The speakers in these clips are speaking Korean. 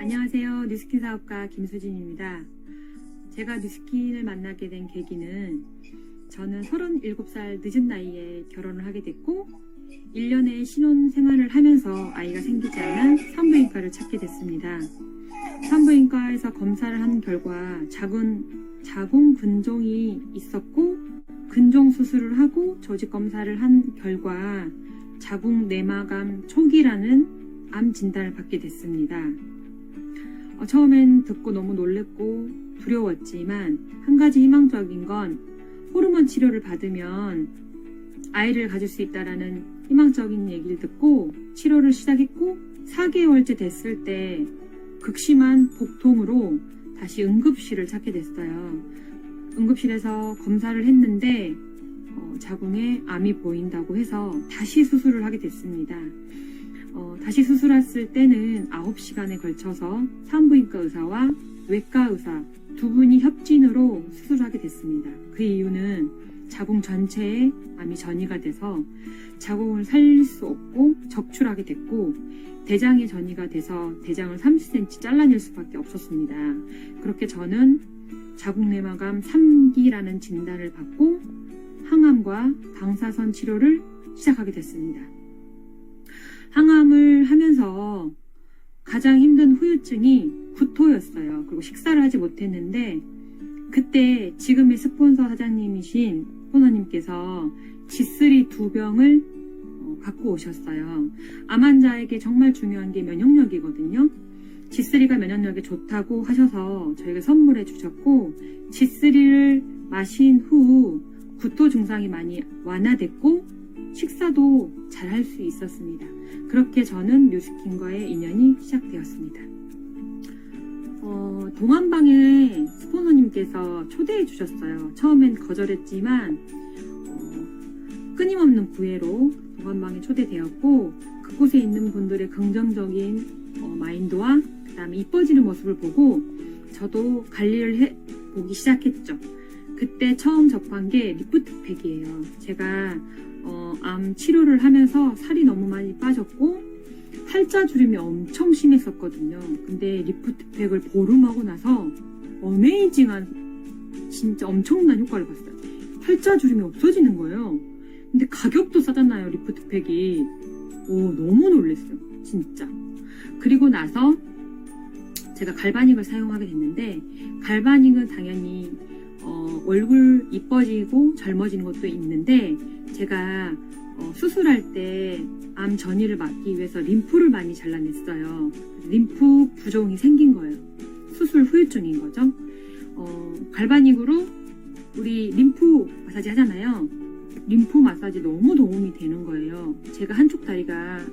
안녕하세요. 뉴스킨 사업가 김수진입니다. 제가 뉴스킨을 만나게 된 계기는 저는 37살 늦은 나이에 결혼을 하게 됐고 1년의 신혼 생활을 하면서 아이가 생기지 않아 산부인과를 찾게 됐습니다. 산부인과에서 검사를 한 결과 자궁 근종이 있었고 근종 수술을 하고 조직 검사를 한 결과 자궁 내막암 초기라는 암 진단을 받게 됐습니다. 처음엔 듣고 너무 놀랬고 두려웠지만 한 가지 희망적인 건 호르몬 치료를 받으면 아이를 가질 수 있다라는 희망적인 얘기를 듣고 치료를 시작했고 4개월째 됐을 때 극심한 복통으로 다시 응급실을 찾게 됐어요. 응급실에서 검사를 했는데 자궁에 암이 보인다고 해서 다시 수술을 하게 됐습니다. 다시 수술했을 때는 9시간에 걸쳐서 산부인과 의사와 외과 의사 두 분이 협진으로 수술하게 됐습니다. 그 이유는 자궁 전체에 암이 전이가 돼서 자궁을 살릴 수 없고 적출하게 됐고 대장에 전이가 돼서 대장을 30cm 잘라낼 수밖에 없었습니다. 그렇게 저는 자궁 내막암 3기라는 진단을 받고 항암과 방사선 치료를 시작하게 됐습니다. 항암을 하면서 가장 힘든 후유증이 구토였어요. 그리고 식사를 하지 못했는데 그때 지금의 스폰서 사장님이신 스폰서님께서 G3 2병을 갖고 오셨어요. 암 환자에게 정말 중요한 게 면역력이거든요. G3가 면역력에 좋다고 하셔서 저에게 선물해 주셨고 G3를 마신 후 구토 증상이 많이 완화됐고 식사도 잘 할 수 있었습니다. 그렇게 저는 뉴스킨과의 인연이 시작되었습니다. 동안방에 스폰서님께서 초대해 주셨어요. 처음엔 거절했지만 끊임없는 구애로 동안방에 초대되었고 그곳에 있는 분들의 긍정적인 마인드와 그 다음에 이뻐지는 모습을 보고 저도 관리를 해보기 시작했죠. 그때 처음 접한 게 리프트팩이에요. 제가 암 치료를 하면서 살이 너무 많이 빠졌고 팔자주름이 엄청 심했었거든요. 근데 리프트팩을 보름하고 나서 어메이징한 진짜 엄청난 효과를 봤어요. 팔자주름이 없어지는 거예요. 근데 가격도 싸잖아요, 리프트팩이. 너무 놀랐어요, 진짜. 그리고 나서 제가 갈바닉을 사용하게 됐는데 갈바닉은 당연히 얼굴 이뻐지고 젊어지는 것도 있는데 제가 수술할 때 암 전이를 막기 위해서 림프를 많이 잘라냈어요. 림프 부종이 생긴 거예요. 수술 후유증인 거죠. 갈바닉으로 우리 림프 마사지 하잖아요. 림프 마사지 너무 도움이 되는 거예요. 제가 한쪽 다리가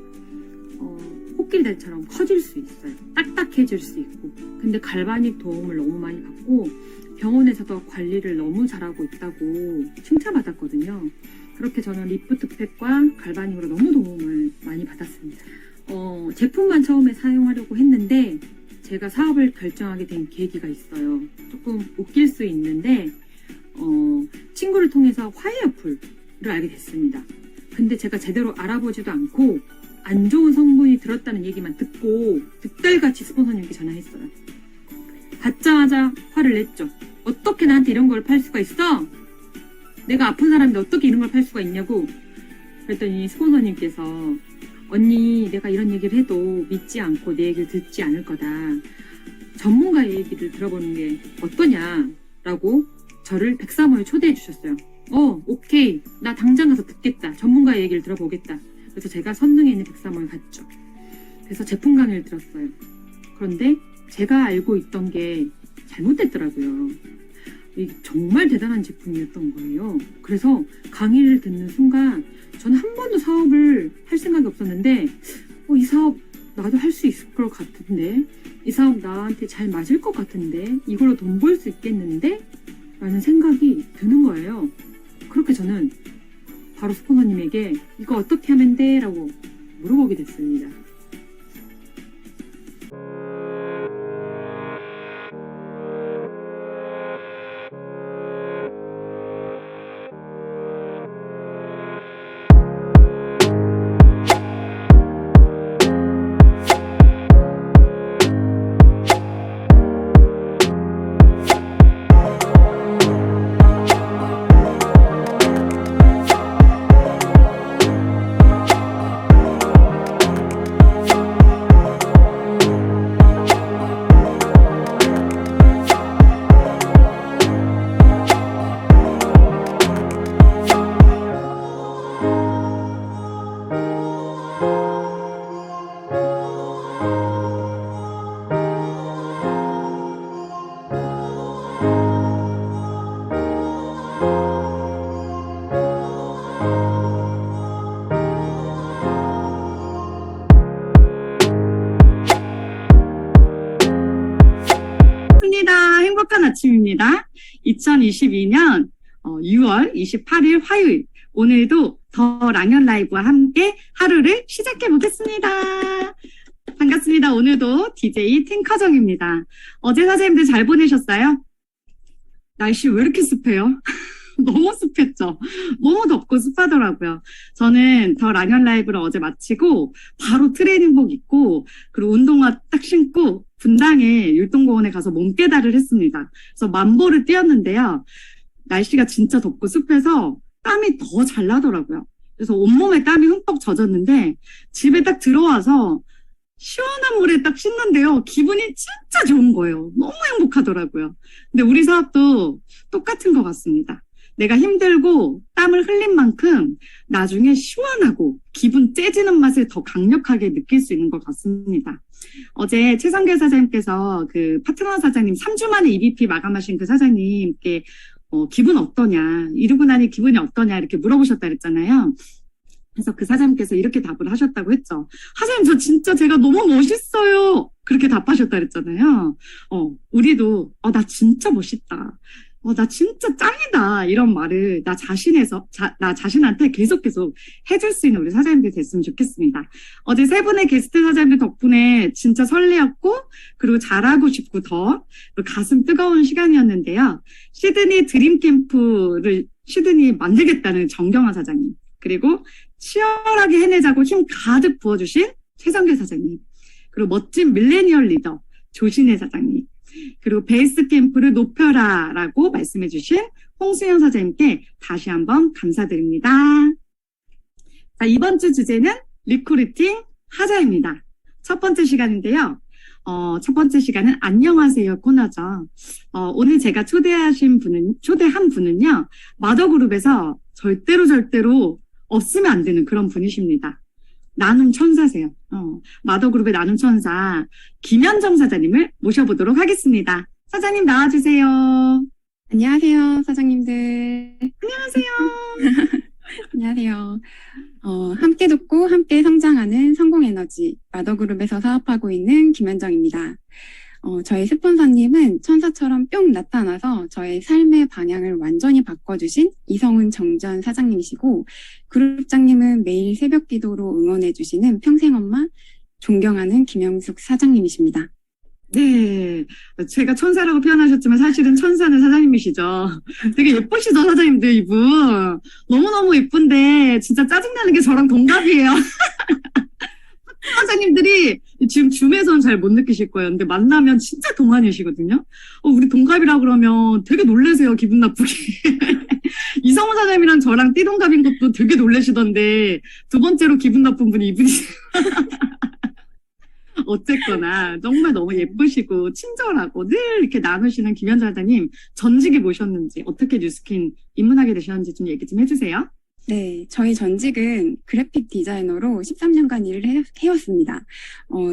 코끼리 다리처럼 커질 수 있어요. 딱딱해질 수 있고. 근데 갈바닉 도움을 너무 많이 받고 병원에서도 관리를 너무 잘하고 있다고 칭찬받았거든요. 그렇게 저는 리프트팩과 갈바닉으로 너무 도움을 많이 받았습니다. 제품만 처음에 사용하려고 했는데 제가 사업을 결정하게 된 계기가 있어요. 조금 웃길 수 있는데 친구를 통해서 화해어플을 알게 됐습니다. 근데 제가 제대로 알아보지도 않고 안 좋은 성분이 들었다는 얘기만 듣고 득달같이 스폰서님께 전화했어요. 받자마자 화를 냈죠. 어떻게 나한테 이런 걸 팔 수가 있어? 내가 아픈 사람인데 어떻게 이런 걸 팔 수가 있냐고. 그랬더니 스폰서님께서 언니 내가 이런 얘기를 해도 믿지 않고 내 얘기를 듣지 않을 거다. 전문가의 얘기를 들어보는 게 어떠냐 라고 저를 103호에 초대해 주셨어요. 오케이. 나 당장 가서 듣겠다. 전문가의 얘기를 들어보겠다. 그래서 제가 선릉에 있는 103호에 갔죠. 그래서 제품 강의를 들었어요. 그런데 제가 알고 있던 게 잘못됐더라고요. 이게 정말 대단한 제품이었던 거예요. 그래서 강의를 듣는 순간 저는 한 번도 사업을 할 생각이 없었는데 이 사업 나도 할 수 있을 것 같은데 이 사업 나한테 잘 맞을 것 같은데 이걸로 돈 벌 수 있겠는데? 라는 생각이 드는 거예요. 그렇게 저는 바로 스폰서님에게 이거 어떻게 하면 돼? 라고 물어보게 됐습니다. 행복한 아침입니다. 2022년 6월 28일 화요일, 오늘도 더 랑연 라이브와 함께 하루를 시작해 보겠습니다. 반갑습니다. 오늘도 DJ 팅커정입니다. 어제 사장님들 잘 보내셨어요? 날씨 왜 이렇게 습해요? 너무 습했죠? 너무 덥고 습하더라고요. 저는 더 랑연 라이브를 어제 마치고 바로 트레이닝복 입고 그리고 운동화 딱 신고 분당에 율동공원에 가서 몸깨달을 했습니다. 그래서 만보를 뛰었는데요. 날씨가 진짜 덥고 습해서 땀이 더 잘 나더라고요. 그래서 온몸에 땀이 흠뻑 젖었는데 집에 딱 들어와서 시원한 물에 딱 씻는데요. 기분이 진짜 좋은 거예요. 너무 행복하더라고요. 근데 우리 사업도 똑같은 것 같습니다. 내가 힘들고 땀을 흘린 만큼 나중에 시원하고 기분 째지는 맛을 더 강력하게 느낄 수 있는 것 같습니다. 어제 최성길 사장님께서 그 파트너 사장님 3주 만에 EBP 마감하신 그 사장님께 기분 어떠냐, 이러고 나니 기분이 어떠냐 이렇게 물어보셨다 그랬잖아요. 그래서 그 사장님께서 이렇게 답을 하셨다고 했죠. 사장님, 저 진짜 제가 너무 멋있어요. 그렇게 답하셨다 그랬잖아요. 우리도, 나 진짜 멋있다. 나 진짜 짱이다. 이런 말을 나 자신한테 계속 해줄 수 있는 우리 사장님들 됐으면 좋겠습니다. 어제 세 분의 게스트 사장님들 덕분에 진짜 설레었고, 그리고 잘하고 싶고 그리고 가슴 뜨거운 시간이었는데요. 시드니 드림캠프를 시드니 만들겠다는 정경화 사장님. 그리고 치열하게 해내자고 힘 가득 부어주신 최성길 사장님. 그리고 멋진 밀레니얼 리더 조신혜 사장님. 그리고 베이스 캠프를 높여라라고 말씀해주신 홍수영 사장님께 다시 한번 감사드립니다. 자, 이번 주 주제는 리크루팅 하자입니다. 첫 번째 시간인데요. 첫 번째 시간은 안녕하세요 코너죠. 오늘 제가 초대한 분은요. 마더그룹에서 절대로 없으면 안 되는 그런 분이십니다. 나눔 천사세요. 마더그룹의 나눔 천사 김현정 사장님을 모셔보도록 하겠습니다. 사장님 나와주세요. 안녕하세요, 사장님들. 안녕하세요. 안녕하세요. 함께 돕고 함께 성장하는 성공에너지 마더그룹에서 사업하고 있는 김현정입니다. 저희 스폰서님은 천사처럼 뿅 나타나서 저의 삶의 방향을 완전히 바꿔주신 이성훈 정전 사장님이시고, 그룹장님은 매일 새벽 기도로 응원해주시는 평생엄마 존경하는 김영숙 사장님이십니다. 네, 제가 천사라고 표현하셨지만 사실은 천사는 사장님이시죠. 되게 예쁘시죠, 사장님들 이분. 너무너무 예쁜데 진짜 짜증나는 게 저랑 동갑이에요. 사장님들이 지금 줌에서는 잘 못 느끼실 거예요. 근데 만나면 진짜 동안이시거든요. 우리 동갑이라 그러면 되게 놀라세요, 기분 나쁘게. 이성훈 사장님이랑 저랑 띠동갑인 것도 되게 놀라시던데 두 번째로 기분 나쁜 분이 이분이세요. 어쨌거나 정말 너무 예쁘시고 친절하고 늘 이렇게 나누시는 김현정 사장님, 전직이 뭐셨는지, 어떻게 뉴스킨 입문하게 되셨는지 좀 얘기 좀 해주세요. 네, 저희 전직은 그래픽 디자이너로 13년간 일을 해왔습니다.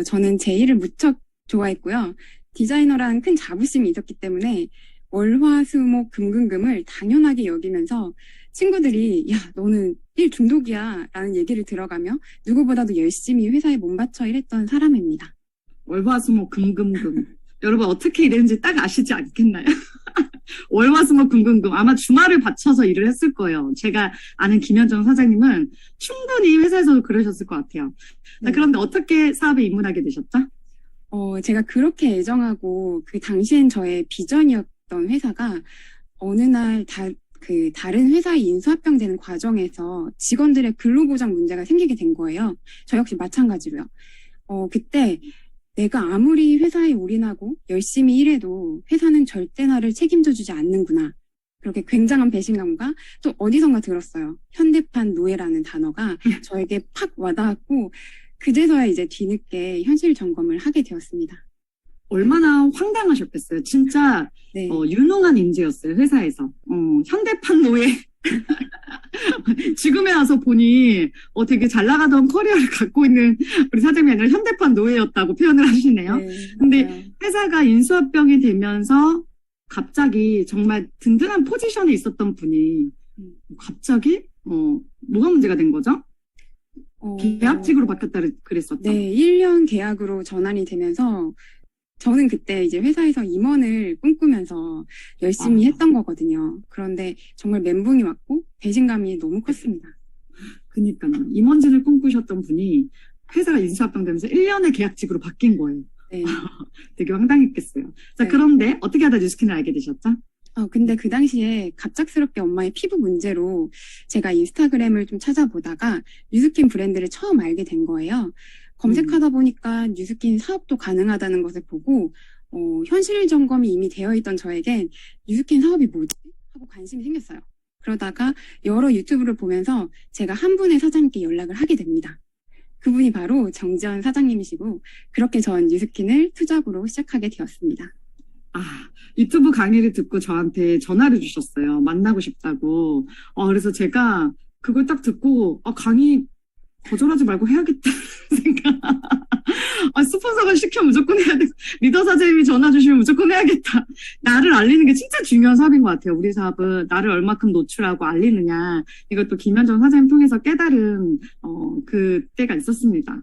저는 제 일을 무척 좋아했고요. 디자이너란 큰 자부심이 있었기 때문에 월화수목 금금금을 당연하게 여기면서 친구들이 야, 너는 일 중독이야 라는 얘기를 들어가며 누구보다도 열심히 회사에 몸바쳐 일했던 사람입니다. 월화수목 금금금. 여러분 어떻게 일했는지 딱 아시지 않겠나요? 월화수목 금금금. 아마 주말을 바쳐서 일을 했을 거예요. 제가 아는 김현정 사장님은 충분히 회사에서 그러셨을 것 같아요. 네. 그런데 어떻게 사업에 입문하게 되셨죠? 제가 그렇게 애정하고 그 당시엔 저의 비전이었던 회사가 어느 날 다른 회사에 인수합병되는 과정에서 직원들의 근로보장 문제가 생기게 된 거예요. 저 역시 마찬가지로요. 그때 내가 아무리 회사에 올인하고 열심히 일해도 회사는 절대 나를 책임져 주지 않는구나. 그렇게 굉장한 배신감과 또 어디선가 들었어요. 현대판 노예라는 단어가 저에게 팍 와닿았고 그제서야 이제 뒤늦게 현실 점검을 하게 되었습니다. 얼마나 황당하셨겠어요. 진짜 네. 유능한 인재였어요. 회사에서. 현대판 노예. 지금에 와서 보니 되게 잘 나가던 커리어를 갖고 있는 우리 사장님이 아니라 현대판 노예였다고 표현을 하시네요. 네, 근데 맞아요. 회사가 인수합병이 되면서 갑자기 정말 든든한 포지션에 있었던 분이 갑자기 뭐가 문제가 된 거죠? 계약직으로 바뀌었다 그랬었죠. 네, 1년 계약으로 전환이 되면서 저는 그때 이제 회사에서 임원을 꿈꾸면서 열심히 아. 했던 거거든요. 그런데 정말 멘붕이 왔고 배신감이 너무 컸습니다. 그니까요. 임원진을 꿈꾸셨던 분이 회사가 인수합병되면서 1년의 계약직으로 바뀐 거예요. 네. 되게 황당했겠어요. 자, 네. 그런데 어떻게 하다 뉴스킨을 알게 되셨죠? 근데 그 당시에 갑작스럽게 엄마의 피부 문제로 제가 인스타그램을 좀 찾아보다가 뉴스킨 브랜드를 처음 알게 된 거예요. 검색하다 보니까 뉴스킨 사업도 가능하다는 것을 보고, 현실 점검이 이미 되어 있던 저에겐 뉴스킨 사업이 뭐지? 하고 관심이 생겼어요. 그러다가 여러 유튜브를 보면서 제가 한 분의 사장님께 연락을 하게 됩니다. 그분이 바로 정지현 사장님이시고, 그렇게 전 뉴스킨을 투잡으로 시작하게 되었습니다. 아, 유튜브 강의를 듣고 저한테 전화를 주셨어요. 만나고 싶다고. 그래서 제가 그걸 딱 듣고, 강의 거절하지 말고 해야겠다 생각. 스폰서가 시켜 무조건 해야 되고, 리더 사장님이 전화 주시면 무조건 해야겠다. 나를 알리는 게 진짜 중요한 사업인 것 같아요. 우리 사업은 나를 얼마큼 노출하고 알리느냐. 이것도 김현정 사장님 통해서 깨달은, 그때가 있었습니다.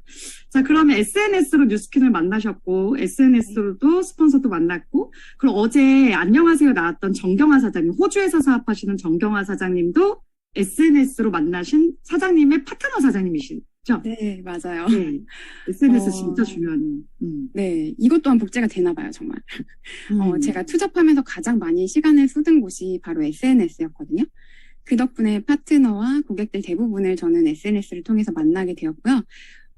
자, 그러면 SNS로 뉴스킨을 만나셨고, SNS로도 스폰서도 만났고, 그리고 어제 안녕하세요 나왔던 정경화 사장님, 호주에서 사업하시는 정경화 사장님도 SNS로 만나신 사장님의 파트너 사장님이시죠? 네, 맞아요. 네. SNS 진짜 중요하네요. 네, 이것 또한 복제가 되나 봐요, 정말. 제가 투잡하면서 가장 많이 시간을 쏟은 곳이 바로 SNS였거든요. 그 덕분에 파트너와 고객들 대부분을 저는 SNS를 통해서 만나게 되었고요.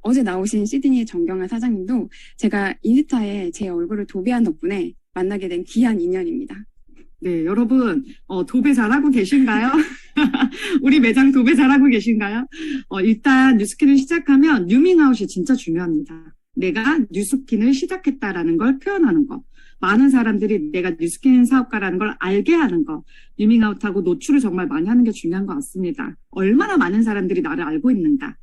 어제 나오신 시드니의 정경아 사장님도 제가 인스타에 제 얼굴을 도배한 덕분에 만나게 된 귀한 인연입니다. 네, 여러분, 도배 잘하고 계신가요? 우리 매장 도배 잘하고 계신가요? 일단 뉴스킨을 시작하면 뉴밍아웃이 진짜 중요합니다. 내가 뉴스킨을 시작했다라는 걸 표현하는 거. 많은 사람들이 내가 뉴스킨 사업가라는 걸 알게 하는 거. 뉴밍아웃하고 노출을 정말 많이 하는 게 중요한 것 같습니다. 얼마나 많은 사람들이 나를 알고 있는가.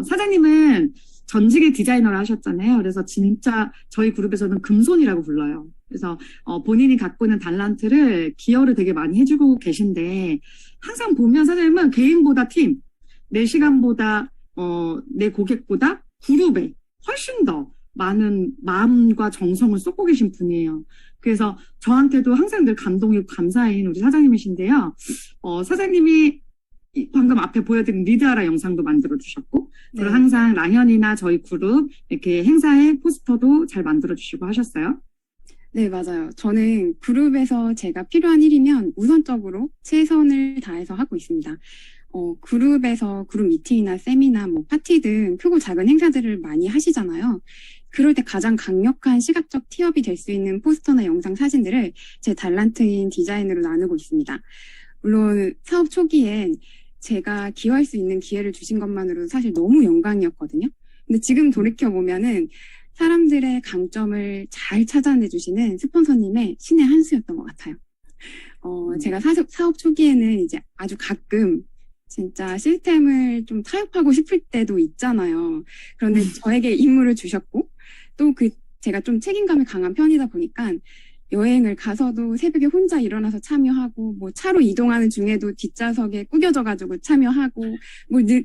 사장님은 전직의 디자이너를 하셨잖아요. 그래서 진짜 저희 그룹에서는 금손이라고 불러요. 그래서 본인이 갖고 있는 달란트를 기여를 되게 많이 해주고 계신데 항상 보면 사장님은 개인보다 팀, 내 시간보다 내 고객보다 그룹에 훨씬 더 많은 마음과 정성을 쏟고 계신 분이에요. 그래서 저한테도 항상 늘 감동이고 감사인 우리 사장님이신데요. 사장님이 방금 앞에 보여드린 리드하라 영상도 만들어주셨고, 그리고 네. 항상 랑현이나 저희 그룹 이렇게 행사에 포스터도 잘 만들어주시고 하셨어요. 네, 맞아요. 저는 그룹에서 제가 필요한 일이면 우선적으로 최선을 다해서 하고 있습니다. 그룹에서 그룹 미팅이나 세미나, 파티 등 크고 작은 행사들을 많이 하시잖아요. 그럴 때 가장 강력한 시각적 티업이 될 수 있는 포스터나 영상 사진들을 제 달란트인 디자인으로 나누고 있습니다. 물론 사업 초기엔 제가 기여할 수 있는 기회를 주신 것만으로도 사실 너무 영광이었거든요. 근데 지금 돌이켜보면은 사람들의 강점을 잘 찾아내주시는 스폰서님의 신의 한 수였던 것 같아요. 제가 사업 초기에는 이제 아주 가끔 진짜 시스템을 좀 타협하고 싶을 때도 있잖아요. 그런데 저에게 임무를 주셨고, 또 제가 좀 책임감이 강한 편이다 보니까 여행을 가서도 새벽에 혼자 일어나서 참여하고, 차로 이동하는 중에도 뒷좌석에 꾸겨져가지고 참여하고,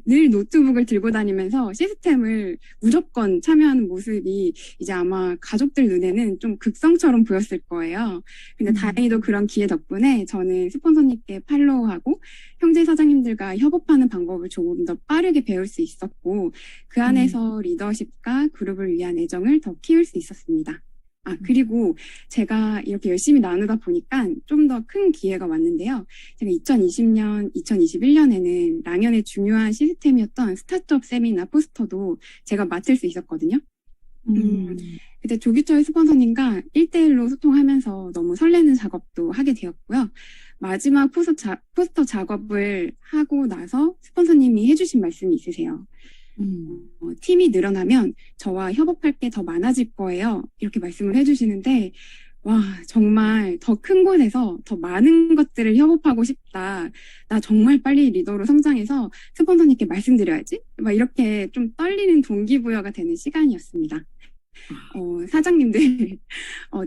늘 노트북을 들고 다니면서 시스템을 무조건 참여하는 모습이 이제 아마 가족들 눈에는 좀 극성처럼 보였을 거예요. 근데 다행히도 그런 기회 덕분에 저는 스폰서님께 팔로우하고 형제 사장님들과 협업하는 방법을 조금 더 빠르게 배울 수 있었고, 그 안에서 리더십과 그룹을 위한 애정을 더 키울 수 있었습니다. 그리고 제가 이렇게 열심히 나누다 보니까 좀 더 큰 기회가 왔는데요. 제가 2020년, 2021년에는 랑현의 중요한 시스템이었던 스타트업 세미나 포스터도 제가 맡을 수 있었거든요. 그때 조규철 스폰서님과 1대1로 소통하면서 너무 설레는 작업도 하게 되었고요. 마지막 포스터 작업을 하고 나서 스폰서님이 해주신 말씀이 있으세요. 팀이 늘어나면 저와 협업할 게 더 많아질 거예요. 이렇게 말씀을 해주시는데, 와, 정말 더 큰 곳에서 더 많은 것들을 협업하고 싶다. 나 정말 빨리 리더로 성장해서 스폰서님께 말씀드려야지. 이렇게 좀 떨리는 동기부여가 되는 시간이었습니다. 사장님들,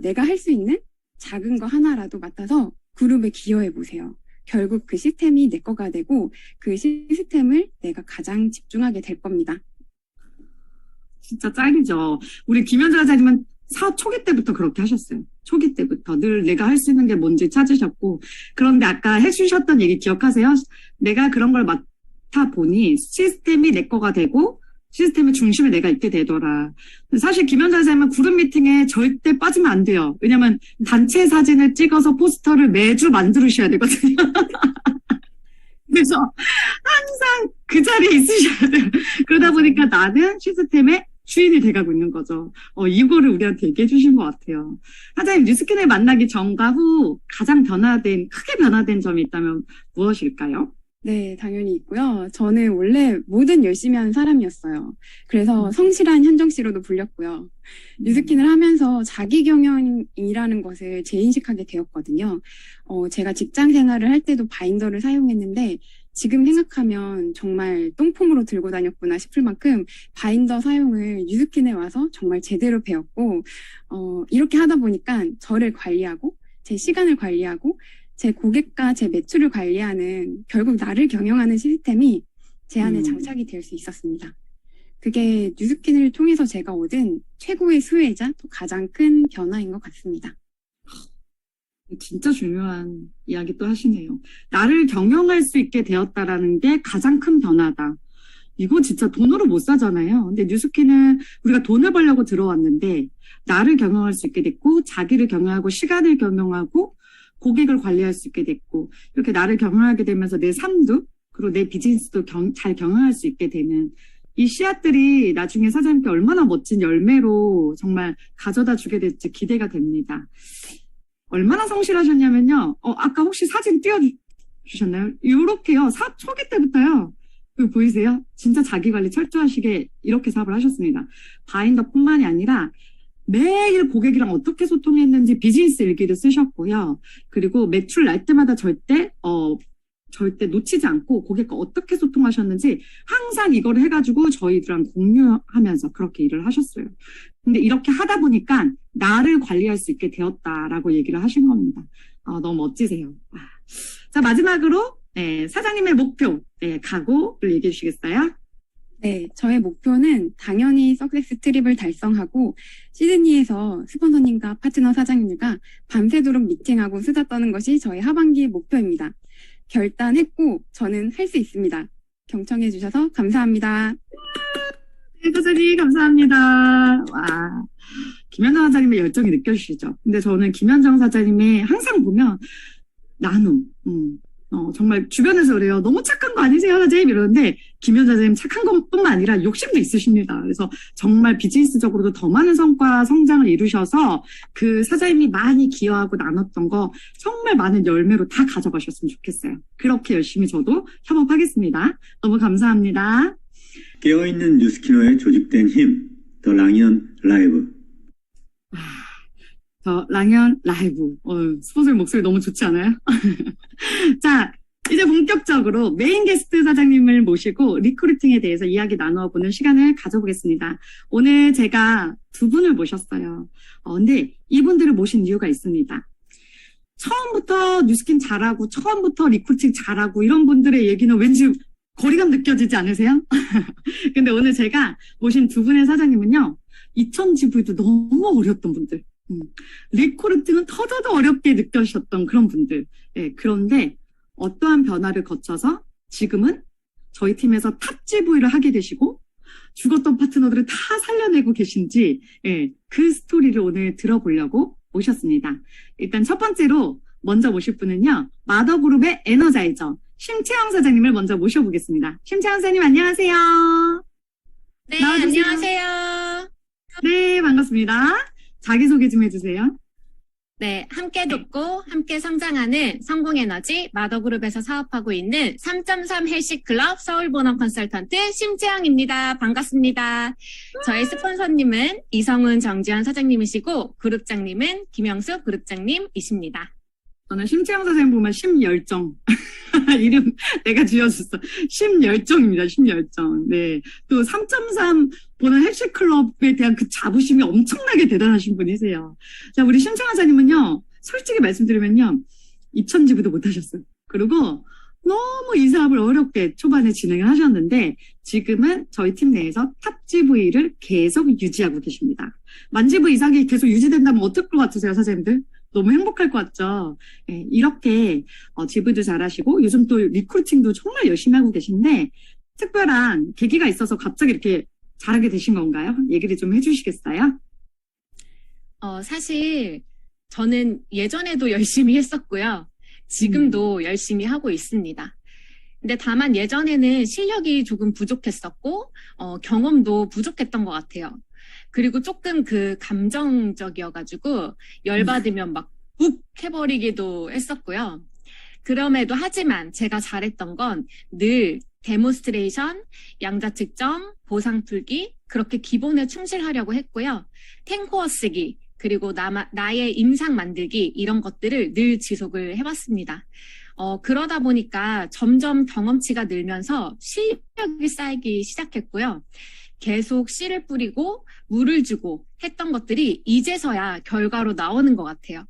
내가 할 수 있는 작은 거 하나라도 맡아서 그룹에 기여해 보세요. 결국 그 시스템이 내 거가 되고 그 시스템을 내가 가장 집중하게 될 겁니다. 진짜 짱이죠. 우리 김현주 사장님은 사업 초기 때부터 그렇게 하셨어요. 초기 때부터 늘 내가 할 수 있는 게 뭔지 찾으셨고. 그런데 아까 해주셨던 얘기 기억하세요? 내가 그런 걸 맡아 보니 시스템이 내 거가 되고 시스템의 중심에 내가 있게 되더라. 사실 김현자 선생님은 그룹 미팅에 절대 빠지면 안 돼요. 왜냐면 단체 사진을 찍어서 포스터를 매주 만들으셔야 되거든요. 그래서 항상 그 자리에 있으셔야 돼요. 그러다 보니까 나는 시스템의 주인이 돼가고 있는 거죠. 이거를 우리한테 얘기해 주신 것 같아요. 사장님, 뉴스킨을 만나기 전과 후 가장 크게 변화된 점이 있다면 무엇일까요? 네, 당연히 있고요. 저는 원래 뭐든 열심히 하는 사람이었어요. 그래서 성실한 현정 씨로도 불렸고요. 뉴스킨을 하면서 자기 경영이라는 것을 재인식하게 되었거든요. 제가 직장 생활을 할 때도 바인더를 사용했는데 지금 생각하면 정말 똥폼으로 들고 다녔구나 싶을 만큼 바인더 사용을 뉴스킨에 와서 정말 제대로 배웠고, 이렇게 하다 보니까 저를 관리하고 제 시간을 관리하고 제 고객과 제 매출을 관리하는 결국 나를 경영하는 시스템이 제 안에 장착이 될 수 있었습니다. 그게 뉴스킨을 통해서 제가 얻은 최고의 수혜이자 또 가장 큰 변화인 것 같습니다. 진짜 중요한 이야기 또 하시네요. 나를 경영할 수 있게 되었다라는 게 가장 큰 변화다. 이거 진짜 돈으로 못 사잖아요. 근데 뉴스킨은 우리가 돈을 벌려고 들어왔는데 나를 경영할 수 있게 됐고 자기를 경영하고 시간을 경영하고 고객을 관리할 수 있게 됐고 이렇게 나를 경영하게 되면서 내 삶도 그리고 내 비즈니스도 잘 경영할 수 있게 되는 이 씨앗들이 나중에 사장님께 얼마나 멋진 열매로 정말 가져다 주게 될지 기대가 됩니다. 얼마나 성실하셨냐면요. 아까 혹시 사진 띄워주셨나요? 이렇게요. 사업 초기 때부터요. 그 보이세요? 진짜 자기관리 철저하시게 이렇게 사업을 하셨습니다. 바인더뿐만이 아니라 매일 고객이랑 어떻게 소통했는지 비즈니스 일기를 쓰셨고요. 그리고 매출 날 때마다 절대 놓치지 않고 고객과 어떻게 소통하셨는지 항상 이걸 해가지고 저희들랑 공유하면서 그렇게 일을 하셨어요. 근데 이렇게 하다 보니까 나를 관리할 수 있게 되었다라고 얘기를 하신 겁니다. 너무 멋지세요. 자, 마지막으로 사장님의 목표, 각오를 얘기해 주시겠어요? 네, 저의 목표는 당연히 석세스 트립을 달성하고 시드니에서 스폰서님과 파트너 사장님들과 밤새도록 미팅하고 수다 떠는 것이 저의 하반기 목표입니다. 결단했고 저는 할 수 있습니다. 경청해 주셔서 감사합니다. 네, 사장님 감사합니다. 와, 김현정 사장님의 열정이 느껴지시죠? 근데 저는 김현정 사장님의 항상 보면 나눔, 정말 주변에서 그래요. 너무 착한 거 아니세요, 사장님? 이러는데 김현정 사장님 착한 것뿐만 아니라 욕심도 있으십니다. 그래서 정말 비즈니스적으로도 더 많은 성과, 성장을 이루셔서 그 사장님이 많이 기여하고 나눴던 거 정말 많은 열매로 다 가져가셨으면 좋겠어요. 그렇게 열심히 저도 협업하겠습니다. 너무 감사합니다. 깨어있는 뉴스키너의 조직된 힘, 더 랑연 라이브. 저 랑연 라이브. 스폰서 목소리 너무 좋지 않아요? 자, 이제 본격적으로 메인 게스트 사장님을 모시고 리크루팅에 대해서 이야기 나누어보는 시간을 가져보겠습니다. 오늘 제가 두 분을 모셨어요. 근데 이분들을 모신 이유가 있습니다. 처음부터 뉴스킨 잘하고 처음부터 리크루팅 잘하고 이런 분들의 얘기는 왠지 거리감 느껴지지 않으세요? 근데 오늘 제가 모신 두 분의 사장님은요. 2000GV도 너무 어려웠던 분들. 리크루팅은 터져도 어렵게 느껴지셨던 그런 분들. 그런데 어떠한 변화를 거쳐서 지금은 저희 팀에서 탑 GV를 하게 되시고 죽었던 파트너들을 다 살려내고 계신지 그 스토리를 오늘 들어보려고 모셨습니다. 일단 첫 번째로 먼저 모실 분은요. 마더그룹의 에너자이저 심채영 사장님을 먼저 모셔보겠습니다. 심채영 사장님 안녕하세요. 네, 나와주세요. 안녕하세요. 네, 반갑습니다. 자기소개 좀 해주세요. 네, 함께 돕고 함께 성장하는 성공에너지 마더그룹에서 사업하고 있는 3.3 헬시클럽 서울본원 컨설턴트 심채영입니다. 반갑습니다. 저희 스폰서님은 이성훈 정지현 사장님이시고 그룹장님은 김영숙 그룹장님이십니다. 저는 심채영 사장님 보면 심열정. 이름 내가 지어줬어. 심열정입니다. 심열정. 네. 또 3.3 보는 헬스클럽에 대한 그 자부심이 엄청나게 대단하신 분이세요. 자, 우리 심채영 사장님은요. 솔직히 말씀드리면요. 2000GV도 못하셨어요. 그리고 너무 이 사업을 어렵게 초반에 진행을 하셨는데 지금은 저희 팀 내에서 탑 GV를 계속 유지하고 계십니다. 만 GV 이상이 계속 유지된다면 어떨 것 같으세요, 사장님들? 너무 행복할 것 같죠? 네, 이렇게 GV도 잘하시고 요즘 또 리크루팅도 정말 열심히 하고 계신데 특별한 계기가 있어서 갑자기 이렇게 잘하게 되신 건가요? 얘기를 좀 해주시겠어요? 사실 저는 예전에도 열심히 했었고요. 지금도 열심히 하고 있습니다. 근데 다만 예전에는 실력이 조금 부족했었고, 경험도 부족했던 것 같아요. 그리고 조금 감정적이어가지고, 열받으면 막 욱 해버리기도 했었고요. 그럼에도 하지만 제가 잘했던 건 늘 데모스트레이션, 양자 측정, 보상 풀기, 그렇게 기본에 충실하려고 했고요. 탱코어 쓰기, 그리고 나의 임상 만들기, 이런 것들을 늘 지속을 해왔습니다. 그러다 보니까 점점 경험치가 늘면서 실력이 쌓이기 시작했고요. 계속 씨를 뿌리고 물을 주고 했던 것들이 이제서야 결과로 나오는 것 같아요.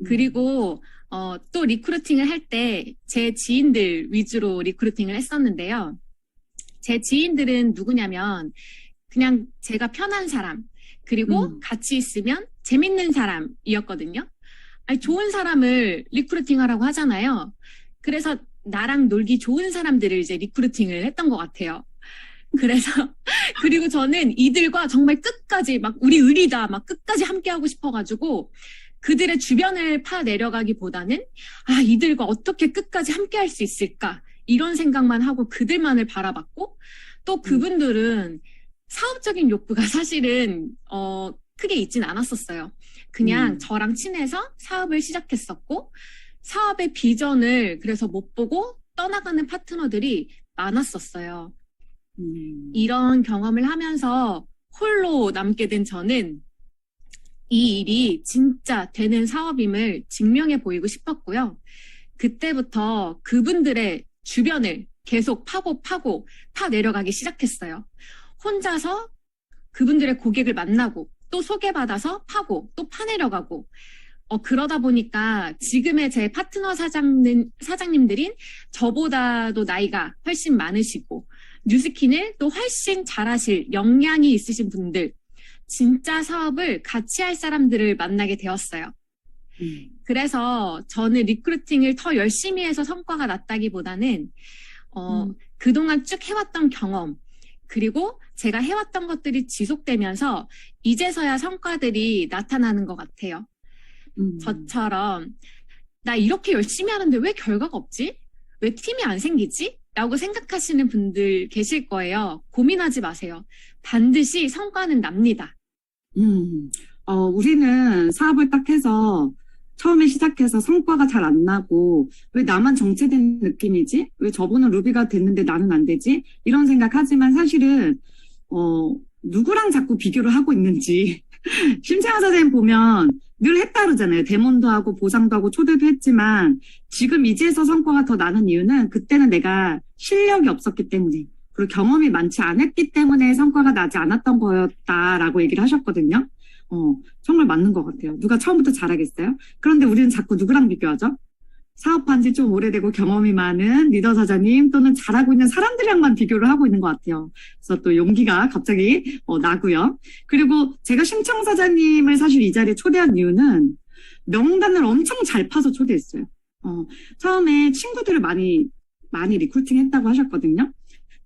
그리고 또 리크루팅을 할 때 제 지인들 위주로 리크루팅을 했었는데요. 제 지인들은 누구냐면 그냥 제가 편한 사람, 그리고 같이 있으면 재밌는 사람이었거든요. 아니, 좋은 사람을 리크루팅하라고 하잖아요. 그래서 나랑 놀기 좋은 사람들을 이제 리크루팅을 했던 것 같아요. 그래서 그리고 저는 이들과 정말 끝까지 막 우리 의리다 막 끝까지 함께하고 싶어가지고 그들의 주변을 파내려가기보다는 이들과 어떻게 끝까지 함께할 수 있을까 이런 생각만 하고 그들만을 바라봤고 또 그분들은 사업적인 욕구가 사실은 크게 있진 않았었어요. 그냥 저랑 친해서 사업을 시작했었고 사업의 비전을 그래서 못 보고 떠나가는 파트너들이 많았었어요. 이런 경험을 하면서 홀로 남게 된 저는 이 일이 진짜 되는 사업임을 증명해 보이고 싶었고요. 그때부터 그분들의 주변을 계속 파내려가기 시작했어요. 혼자서 그분들의 고객을 만나고 또 소개받아서 파고 또 파내려가고 그러다 보니까 지금의 제 파트너 사장님들인 저보다도 나이가 훨씬 많으시고 뉴스킨을 또 훨씬 잘하실 역량이 있으신 분들 진짜 사업을 같이 할 사람들을 만나게 되었어요. 그래서 저는 리크루팅을 더 열심히 해서 성과가 났다기보다는 그동안 쭉 해왔던 경험 그리고 제가 해왔던 것들이 지속되면서 이제서야 성과들이 나타나는 것 같아요. 저처럼 나 이렇게 열심히 하는데 왜 결과가 없지? 왜 팀이 안 생기지? 라고 생각하시는 분들 계실 거예요. 고민하지 마세요. 반드시 성과는 납니다. 우리는 사업을 딱 해서 처음에 시작해서 성과가 잘 안 나고 왜 나만 정체된 느낌이지? 왜 저분은 루비가 됐는데 나는 안 되지? 이런 생각하지만 사실은 누구랑 자꾸 비교를 하고 있는지 심채원 선생님 보면 늘 했다 그러잖아요. 데몬도 하고 보상도 하고 초대도 했지만 지금 이제서 성과가 더 나는 이유는 그때는 내가 실력이 없었기 때문에 그리고 경험이 많지 않았기 때문에 성과가 나지 않았던 거였다라고 얘기를 하셨거든요. 정말 맞는 것 같아요. 누가 처음부터 잘하겠어요? 그런데 우리는 자꾸 누구랑 비교하죠? 사업한 지 좀 오래되고 경험이 많은 리더 사장님 또는 잘하고 있는 사람들이랑만 비교를 하고 있는 것 같아요. 그래서 또 용기가 갑자기 나고요. 그리고 제가 심청 사장님을 사실 이 자리에 초대한 이유는 명단을 엄청 잘 파서 초대했어요. 처음에 친구들을 많이 리크루팅 했다고 하셨거든요.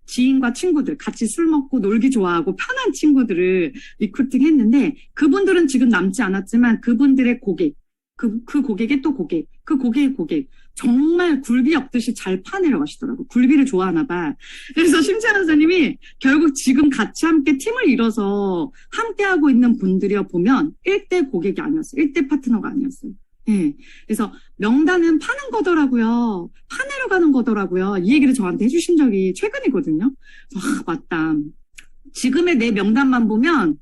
지인과 친구들, 같이 술 먹고 놀기 좋아하고 편한 친구들을 리크루팅 했는데 그분들은 지금 남지 않았지만 그분들의 고객, 그 고객의 또 고객, 그 고객의 고객 정말 굴비 엮듯이 잘 파내려가시더라고요. 굴비를 좋아하나 봐. 그래서 심채원 선생님이 결국 지금 같이 함께 팀을 이뤄서 함께하고 있는 분들이여 보면 1대 고객이 아니었어요. 1대 파트너가 아니었어요. 네. 그래서 명단은 파는 거더라고요. 파내러 가는 거더라고요. 이 얘기를 저한테 해주신 적이 최근이거든요. 맞다. 지금의 내 명단만 보면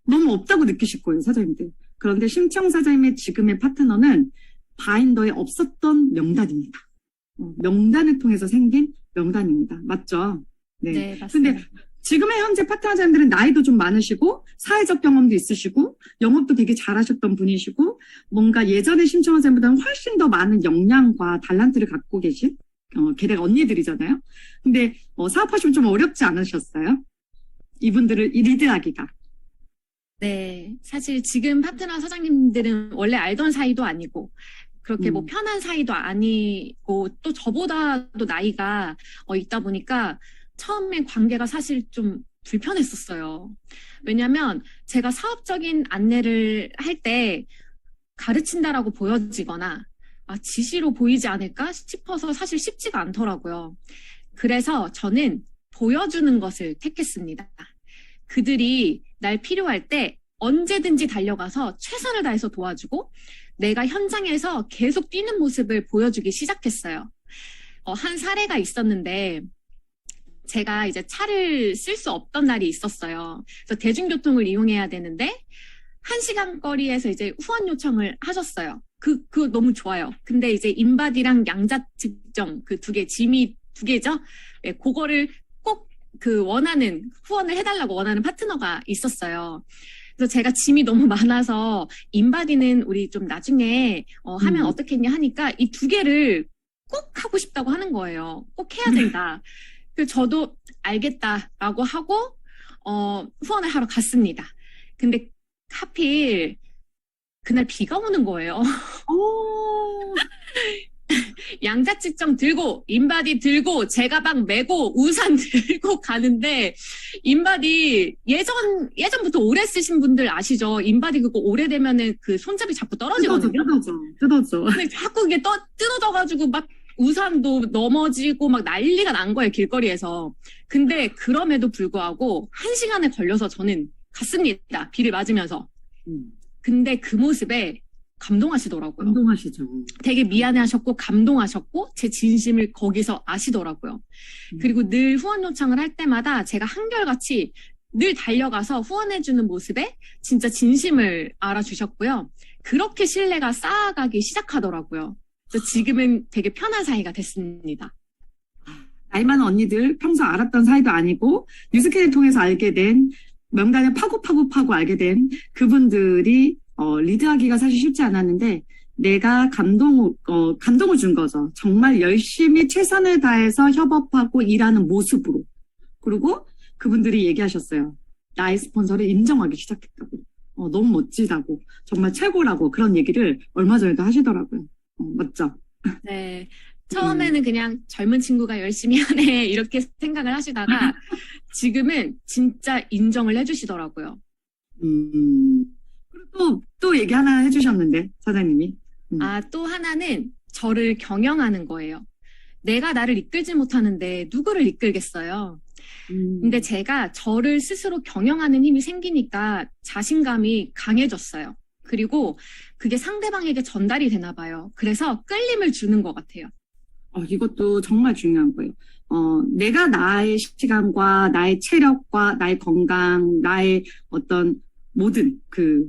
너무 없다고 느끼실 거예요, 사장님들. 그런데 심청 사장님의 지금의 파트너는 바인더에 없었던 명단입니다. 명단을 통해서 생긴 명단입니다. 맞죠? 네, 맞습니다. 근데 지금의 현재 파트너자님들은 나이도 좀 많으시고 사회적 경험도 있으시고 영업도 되게 잘하셨던 분이시고 뭔가 예전의 심청원자님보다는 훨씬 더 많은 역량과 달란트를 갖고 계신 게다가 언니들이잖아요. 근데 사업하시면 좀 어렵지 않으셨어요? 이분들을 리드하기가. 네, 사실 지금 파트너 사장님들은 원래 알던 사이도 아니고, 그렇게 뭐 편한 사이도 아니고, 또 저보다도 나이가 있다 보니까, 처음에 관계가 사실 좀 불편했었어요. 왜냐면 제가 사업적인 안내를 할 때 가르친다라고 보여지거나, 지시로 보이지 않을까 싶어서 사실 쉽지가 않더라고요. 그래서 저는 보여주는 것을 택했습니다. 그들이 날 필요할 때 언제든지 달려가서 최선을 다해서 도와주고 내가 현장에서 계속 뛰는 모습을 보여주기 시작했어요. 한 사례가 있었는데 제가 이제 차를 쓸 수 없던 날이 있었어요. 그래서 대중교통을 이용해야 되는데 1시간 거리에서 이제 후원 요청을 하셨어요. 그거 너무 좋아요. 근데 이제 인바디랑 양자 측정 그 짐이 2개죠? 네, 그거를 꼭 원하는 후원을 해달라고 원하는 파트너가 있었어요. 그래서 제가 짐이 너무 많아서 인바디는 우리 좀 나중에 하면 어떻겠냐 하니까 이 2개를 꼭 하고 싶다고 하는 거예요. 꼭 해야 된다. 그래서 저도 알겠다라고 하고 후원을 하러 갔습니다. 근데 하필 그날 비가 오는 거예요. 양자 측정 들고 인바디 들고 제 가방 메고 우산 들고 가는데 인바디 예전부터 오래 쓰신 분들 아시죠? 인바디 그거 오래되면은 그 손잡이 자꾸 떨어지거든요. 뜯어져. 근데 자꾸 이게 뜯어져가지고 막 우산도 넘어지고 막 난리가 난 거예요, 길거리에서. 근데 그럼에도 불구하고 1시간에 걸려서 저는 갔습니다. 비를 맞으면서. 근데 그 모습에 감동하시더라고요. 감동하시죠. 되게 미안해하셨고 감동하셨고 제 진심을 거기서 아시더라고요. 그리고 늘 후원 요청을 할 때마다 제가 한결같이 늘 달려가서 후원해주는 모습에 진짜 진심을 알아주셨고요. 그렇게 신뢰가 쌓아가기 시작하더라고요. 그래서 지금은 되게 편한 사이가 됐습니다. 나이 많은 언니들 평소 알았던 사이도 아니고 뉴스캐를 통해서 알게 된 명단을 파고 알게 된 그분들이 리드하기가 사실 쉽지 않았는데 내가 감동을 준 거죠. 정말 열심히 최선을 다해서 협업하고 일하는 모습으로. 그리고 그분들이 얘기하셨어요. 나의 스폰서를 인정하기 시작했다고. 너무 멋지다고. 정말 최고라고. 그런 얘기를 얼마 전에도 하시더라고요. 맞죠? 네. 처음에는 그냥 젊은 친구가 열심히 하네 이렇게 생각을 하시다가 지금은 진짜 인정을 해주시더라고요. 그리고 또 얘기 하나 해주셨는데 사장님이. 또 하나는 저를 경영하는 거예요. 내가 나를 이끌지 못하는데 누구를 이끌겠어요. 근데 제가 저를 스스로 경영하는 힘이 생기니까 자신감이 강해졌어요. 그리고 그게 상대방에게 전달이 되나 봐요. 그래서 끌림을 주는 것 같아요. 이것도 정말 중요한 거예요. 내가 나의 시간과 나의 체력과 나의 건강, 나의 어떤 모든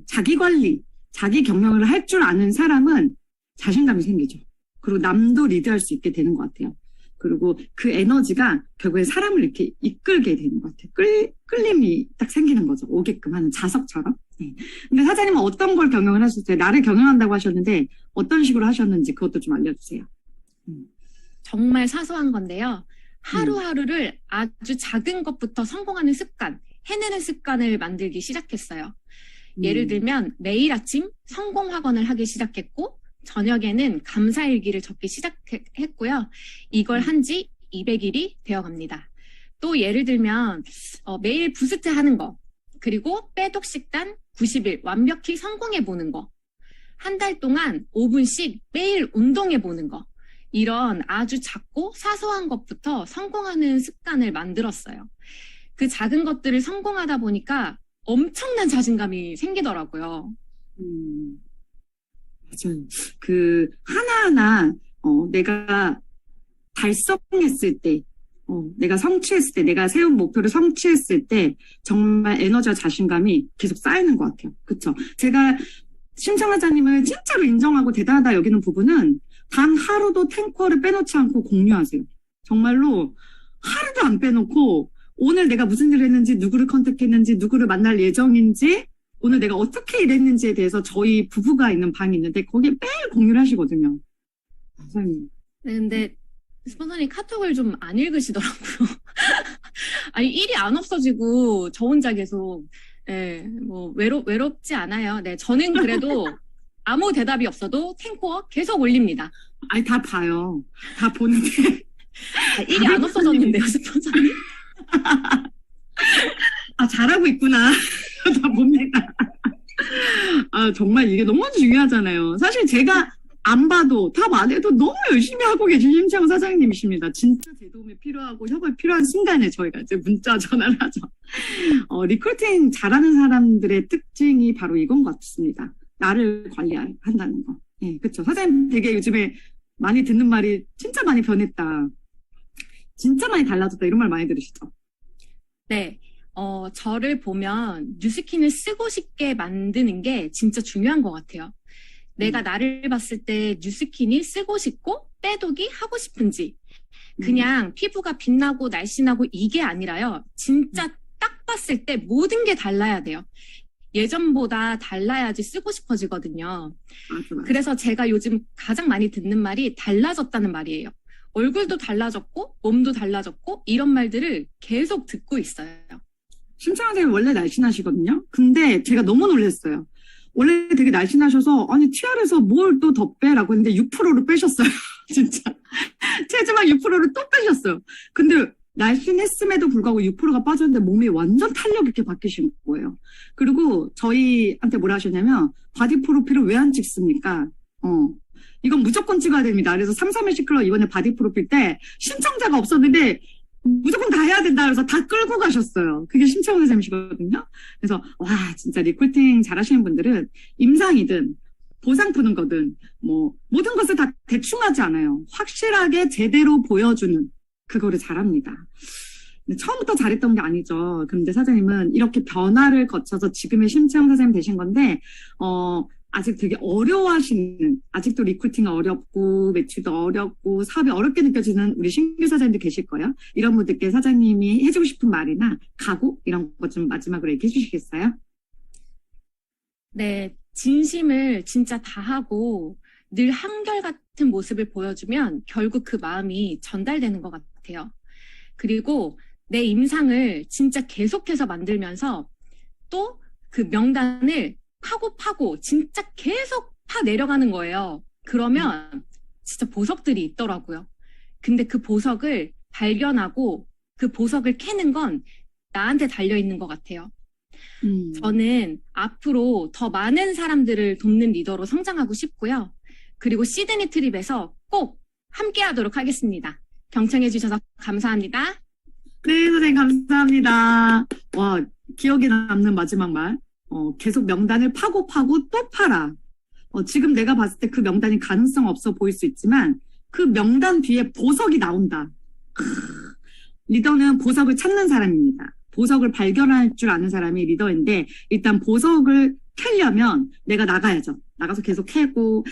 자기 관리, 자기 경영을 할 줄 아는 사람은 자신감이 생기죠. 그리고 남도 리드할 수 있게 되는 것 같아요. 그리고 그 에너지가 결국에 사람을 이렇게 이끌게 되는 것 같아요. 끌림이 딱 생기는 거죠. 오게끔 하는 자석처럼. 네. 근데 사장님은 어떤 걸 경영을 하셨어요? 나를 경영한다고 하셨는데 어떤 식으로 하셨는지 그것도 좀 알려주세요. 정말 사소한 건데요. 하루하루를 아주 작은 것부터 성공하는 습관, 해내는 습관을 만들기 시작했어요. 예를 들면 매일 아침 성공 확언을 하기 시작했고 저녁에는 감사일기를 적기 시작했고요. 이걸 한 지 200일이 되어갑니다. 또 예를 들면 매일 부스트 하는 거, 그리고 빼독 식단 90일 완벽히 성공해보는 거, 한 달 동안 5분씩 매일 운동해보는 거, 이런 아주 작고 사소한 것부터 성공하는 습관을 만들었어요. 그 작은 것들을 성공하다 보니까 엄청난 자신감이 생기더라고요. 맞아요. 하나하나, 내가 달성했을 때, 내가 성취했을 때, 내가 세운 목표를 성취했을 때, 정말 에너지와 자신감이 계속 쌓이는 것 같아요. 그쵸? 제가 심청하자님을 진짜로 인정하고 대단하다 여기는 부분은 단 하루도 탱커를 빼놓지 않고 공유하세요. 정말로 하루도 안 빼놓고 오늘 내가 무슨 일을 했는지, 누구를 컨택했는지, 누구를 만날 예정인지, 오늘 내가 어떻게 일했는지에 대해서 저희 부부가 있는 방이 있는데 거기에 매일 공유를 하시거든요. 선생님. 네, 근데 스폰서님 카톡을 좀 안 읽으시더라고요. 아니, 일이 안 없어지고 저 혼자 계속, 예, 뭐, 외롭지 않아요. 네, 저는 그래도 아무 대답이 없어도 탱코어 계속 올립니다. 아니, 다 봐요. 다 보는데. 일이 안 없어졌는데요, 스폰서님? 아, 잘하고 있구나. 다 봅니다. 아, 정말 이게 너무 중요하잖아요. 사실 제가 안 봐도, 답 안 해도 너무 열심히 하고 계신 심창 사장님이십니다. 진짜 제 도움이 필요하고 협업이 필요한 순간에 저희가 이제 문자 전화를 하죠. 리크루팅 잘하는 사람들의 특징이 바로 이건 것 같습니다. 나를 관리한다는 거. 예, 그쵸. 사장님 되게 요즘에 많이 듣는 말이 진짜 많이 변했다. 진짜 많이 달라졌다. 이런 말 많이 들으시죠? 네. 저를 보면 뉴스킨을 쓰고 싶게 만드는 게 진짜 중요한 것 같아요. 내가 나를 봤을 때 뉴스킨이 쓰고 싶고 빼독이 하고 싶은지 그냥 피부가 빛나고 날씬하고 이게 아니라요. 진짜 딱 봤을 때 모든 게 달라야 돼요. 예전보다 달라야지 쓰고 싶어지거든요. 맞아. 그래서 제가 요즘 가장 많이 듣는 말이 달라졌다는 말이에요. 얼굴도 달라졌고 몸도 달라졌고 이런 말들을 계속 듣고 있어요. 심창 선생님 원래 날씬하시거든요. 근데 제가 너무 놀랐어요. 원래 되게 날씬하셔서 아니 TR에서 뭘 또 더 빼라고 했는데 6%를 빼셨어요. 진짜. 체지방 6%를 또 빼셨어요. 근데 날씬했음에도 불구하고 6%가 빠졌는데 몸이 완전 탄력 있게 바뀌신 거예요. 그리고 저희한테 뭐라 하셨냐면 바디 프로필을 왜 안 찍습니까? 이건 무조건 찍어야 됩니다. 그래서 331 시클럽 이번에 바디 프로필 때 신청자가 없었는데 무조건 다 해야 된다 그래서 다 끌고 가셨어요. 그게 심창원 선생님이시거든요. 그래서 와 진짜 리크루팅 잘하시는 분들은 임상이든 보상 푸는 거든 뭐 모든 것을 다 대충 하지 않아요. 확실하게 제대로 보여주는 그거를 잘합니다. 근데 처음부터 잘했던 게 아니죠. 그런데 사장님은 이렇게 변화를 거쳐서 지금의 심창원 선생님 되신 건데 아직 되게 어려워하시는, 아직도 리크루팅이 어렵고, 매출도 어렵고, 사업이 어렵게 느껴지는 우리 신규 사장님들 계실 거예요. 이런 분들께 사장님이 해주고 싶은 말이나 각오, 이런 것 좀 마지막으로 얘기해 주시겠어요? 네, 진심을 진짜 다하고 늘 한결같은 모습을 보여주면 결국 그 마음이 전달되는 것 같아요. 그리고 내 임상을 진짜 계속해서 만들면서 또 그 명단을 파고 진짜 계속 파 내려가는 거예요. 그러면 진짜 보석들이 있더라고요. 근데 그 보석을 발견하고 그 보석을 캐는 건 나한테 달려있는 것 같아요. 저는 앞으로 더 많은 사람들을 돕는 리더로 성장하고 싶고요. 그리고 시드니 트립에서 꼭 함께 하도록 하겠습니다. 경청해 주셔서 감사합니다. 네, 선생님 감사합니다. 와, 기억에 남는 마지막 말. 계속 명단을 파고 또 팔아. 지금 내가 봤을 때 그 명단이 가능성 없어 보일 수 있지만 그 명단 뒤에 보석이 나온다. 리더는 보석을 찾는 사람입니다. 보석을 발견할 줄 아는 사람이 리더인데 일단 보석을 캐려면 내가 나가야죠. 나가서 계속 캐고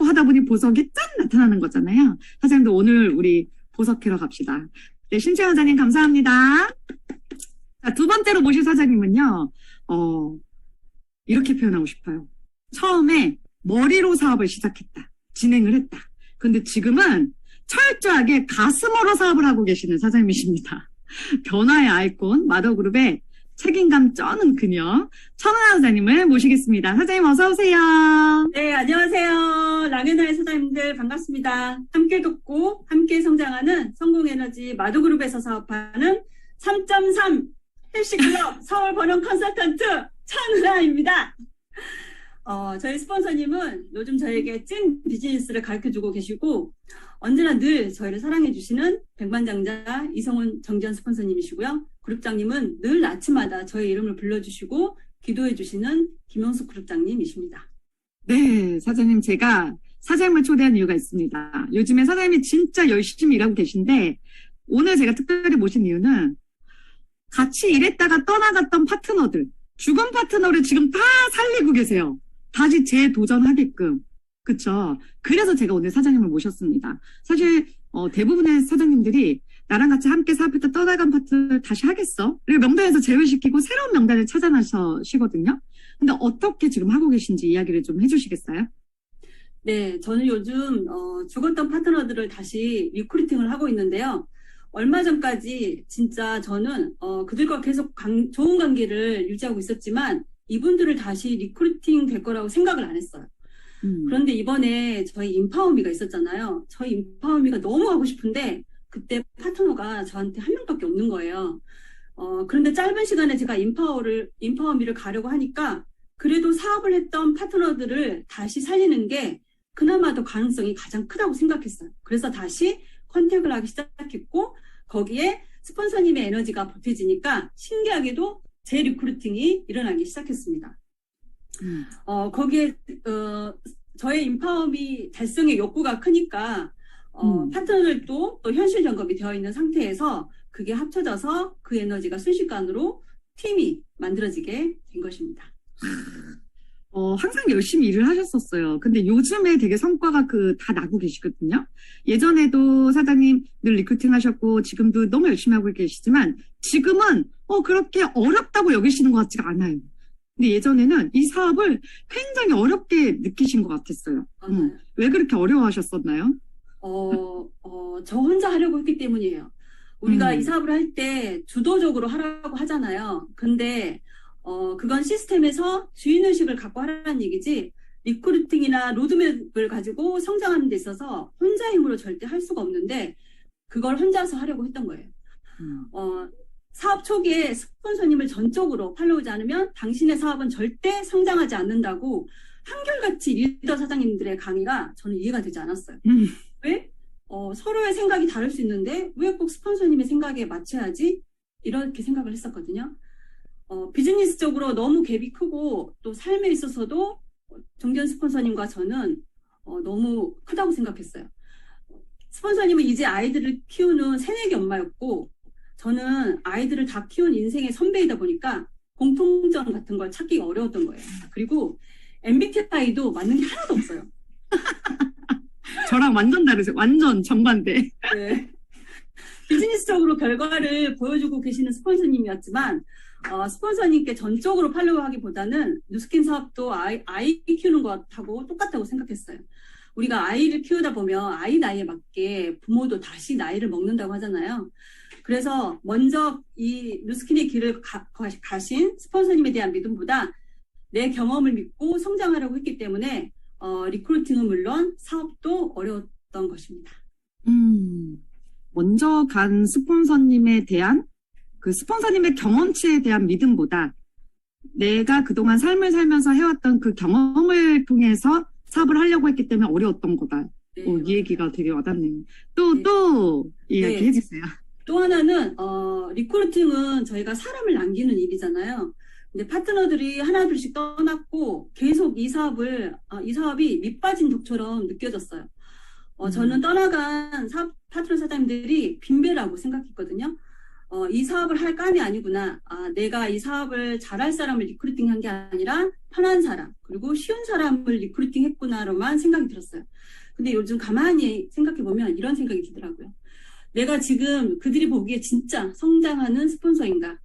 하다 보니 보석이 짠 나타나는 거잖아요. 사장님도 오늘 우리 보석 캐러 갑시다. 네, 신채원 사장님 감사합니다. 자, 두 번째로 모실 사장님은요. 이렇게 표현하고 싶어요. 처음에 머리로 사업을 시작했다. 진행을 했다. 근데 지금은 철저하게 가슴으로 사업을 하고 계시는 사장님이십니다. 변화의 아이콘, 마더그룹의 책임감 쩌는 그녀, 천은아 사장님을 모시겠습니다. 사장님 어서 오세요. 네, 안녕하세요. 랑앤나의 사장님들 반갑습니다. 함께 돕고 함께 성장하는 성공에너지 마더그룹에서 사업하는 3.3 헬시클럽 서울 번영 컨설턴트 천은아입니다. 저희 스폰서님은 요즘 저에게 찐 비즈니스를 가르쳐주고 계시고 언제나 늘 저희를 사랑해주시는 백만장자 이성훈 정지현 스폰서님이시고요. 그룹장님은 늘 아침마다 저희 이름을 불러주시고 기도해주시는 김영숙 그룹장님이십니다. 네, 사장님 제가 사장님을 초대한 이유가 있습니다. 요즘에 사장님이 진짜 열심히 일하고 계신데 오늘 제가 특별히 모신 이유는 같이 일했다가 떠나갔던 파트너들, 죽은 파트너를 지금 다 살리고 계세요. 다시 재도전하게끔. 그쵸? 그래서 제가 오늘 사장님을 모셨습니다. 사실 대부분의 사장님들이 나랑 같이 함께 사업했다 떠나간 파트를 다시 하겠어? 그리고 명단에서 제외시키고 새로운 명단을 찾아나시거든요. 근데 어떻게 지금 하고 계신지 이야기를 좀 해주시겠어요? 네, 저는 요즘 죽었던 파트너들을 다시 리크루팅을 하고 있는데요. 얼마 전까지 진짜 저는 그들과 계속 좋은 관계를 유지하고 있었지만 이분들을 다시 리크루팅 될 거라고 생각을 안 했어요. 그런데 이번에 저희 인파워미가 있었잖아요. 저희 인파워미가 너무 하고 싶은데 그때 파트너가 저한테 한 명밖에 없는 거예요. 그런데 짧은 시간에 제가 인파워미를 가려고 하니까 그래도 사업을 했던 파트너들을 다시 살리는 게 그나마도 가능성이 가장 크다고 생각했어요. 그래서 다시 컨택을 하기 시작했고 거기에 스폰서님의 에너지가 보태지니까 신기하게도 재리크루팅이 일어나기 시작했습니다. 거기에 저의 인파워미 달성의 욕구가 크니까 파트너들도 또 현실 점검이 되어 있는 상태에서 그게 합쳐져서 그 에너지가 순식간으로 팀이 만들어지게 된 것입니다. 항상 열심히 일을 하셨었어요. 근데 요즘에 되게 성과가 다 나고 계시거든요. 예전에도 사장님 늘 리크루팅 하셨고, 지금도 너무 열심히 하고 계시지만, 지금은, 그렇게 어렵다고 여기시는 것 같지가 않아요. 근데 예전에는 이 사업을 굉장히 어렵게 느끼신 것 같았어요. 왜 그렇게 어려워하셨었나요? 저 혼자 하려고 했기 때문이에요. 우리가 이 사업을 할 때 주도적으로 하라고 하잖아요. 근데 그건 시스템에서 주인의식을 갖고 하라는 얘기지, 리크루팅이나 로드맵을 가지고 성장하는 데 있어서 혼자 힘으로 절대 할 수가 없는데, 그걸 혼자서 하려고 했던 거예요. 사업 초기에 스폰서님을 전적으로 팔로우지 않으면 당신의 사업은 절대 성장하지 않는다고 한결같이 리더 사장님들의 강의가 저는 이해가 되지 않았어요. 왜? 서로의 생각이 다를 수 있는데 왜 꼭 스폰서님의 생각에 맞춰야지? 이렇게 생각을 했었거든요. 비즈니스적으로 너무 갭이 크고 또 삶에 있어서도 정전 스폰서님과 저는 너무 크다고 생각했어요. 스폰서님은 이제 아이들을 키우는 새내기 엄마였고 저는 아이들을 다 키운 인생의 선배이다 보니까 공통점 같은 걸 찾기가 어려웠던 거예요. 그리고 MBTI도 맞는 게 하나도 없어요. 저랑 완전 다르세요. 완전 정반대. 네. 비즈니스적으로 결과를 보여주고 계시는 스폰서님이었지만 스폰서님께 전적으로 팔로우하기보다는 뉴스킨 사업도 아이 키우는 것하고 똑같다고 생각했어요. 우리가 아이를 키우다 보면 아이 나이에 맞게 부모도 다시 나이를 먹는다고 하잖아요. 그래서 먼저 이 뉴스킨의 길을 가신 스폰서님에 대한 믿음보다 내 경험을 믿고 성장하려고 했기 때문에 리크루팅은 물론 사업도 어려웠던 것입니다. 먼저 간 스폰서님에 대한 스폰서님의 경험치에 대한 믿음보다 내가 그동안 삶을 살면서 해왔던 그 경험을 통해서 사업을 하려고 했기 때문에 어려웠던 거다. 네, 이 얘기가 되게 와닿네요. 또 이야기 네. 해주세요. 또 하나는 리크루팅은 저희가 사람을 남기는 일이잖아요. 근데 파트너들이 하나둘씩 떠났고 계속 이 사업이 밑빠진 독처럼 느껴졌어요. 저는 떠나간 파트너 사장님들이 빈배라고 생각했거든요. 이 사업을 할 감이 아니구나. 내가 이 사업을 잘할 사람을 리크루팅한 게 아니라 편한 사람, 그리고 쉬운 사람을 리크루팅했구나로만 생각이 들었어요. 근데 요즘 가만히 생각해보면 이런 생각이 들더라고요. 내가 지금 그들이 보기에 진짜 성장하는 스폰서인가?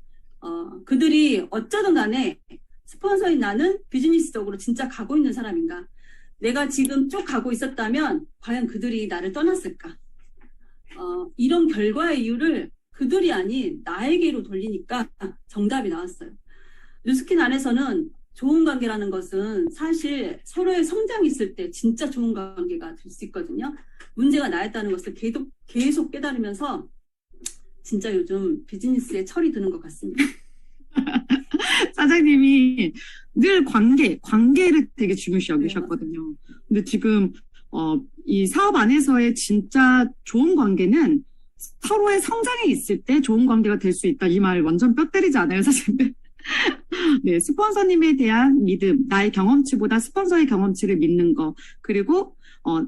그들이 어쩌든 간에 스폰서인 나는 비즈니스적으로 진짜 가고 있는 사람인가? 내가 지금 쭉 가고 있었다면 과연 그들이 나를 떠났을까? 이런 결과의 이유를 그들이 아닌 나에게로 돌리니까 정답이 나왔어요. 뉴스킨 안에서는 좋은 관계라는 것은 사실 서로의 성장이 있을 때 진짜 좋은 관계가 될 수 있거든요. 문제가 나였다는 것을 계속 깨달으면서 진짜 요즘 비즈니스에 철이 드는 것 같습니다. 사장님이 늘 관계를 되게 중요시 여기셨거든요. 근데 지금 이 사업 안에서의 진짜 좋은 관계는 서로의 성장이 있을 때 좋은 관계가 될 수 있다. 이 말 완전 뼈 때리지 않아요, 사장님? 네, 스폰서님에 대한 믿음, 나의 경험치보다 스폰서의 경험치를 믿는 거, 그리고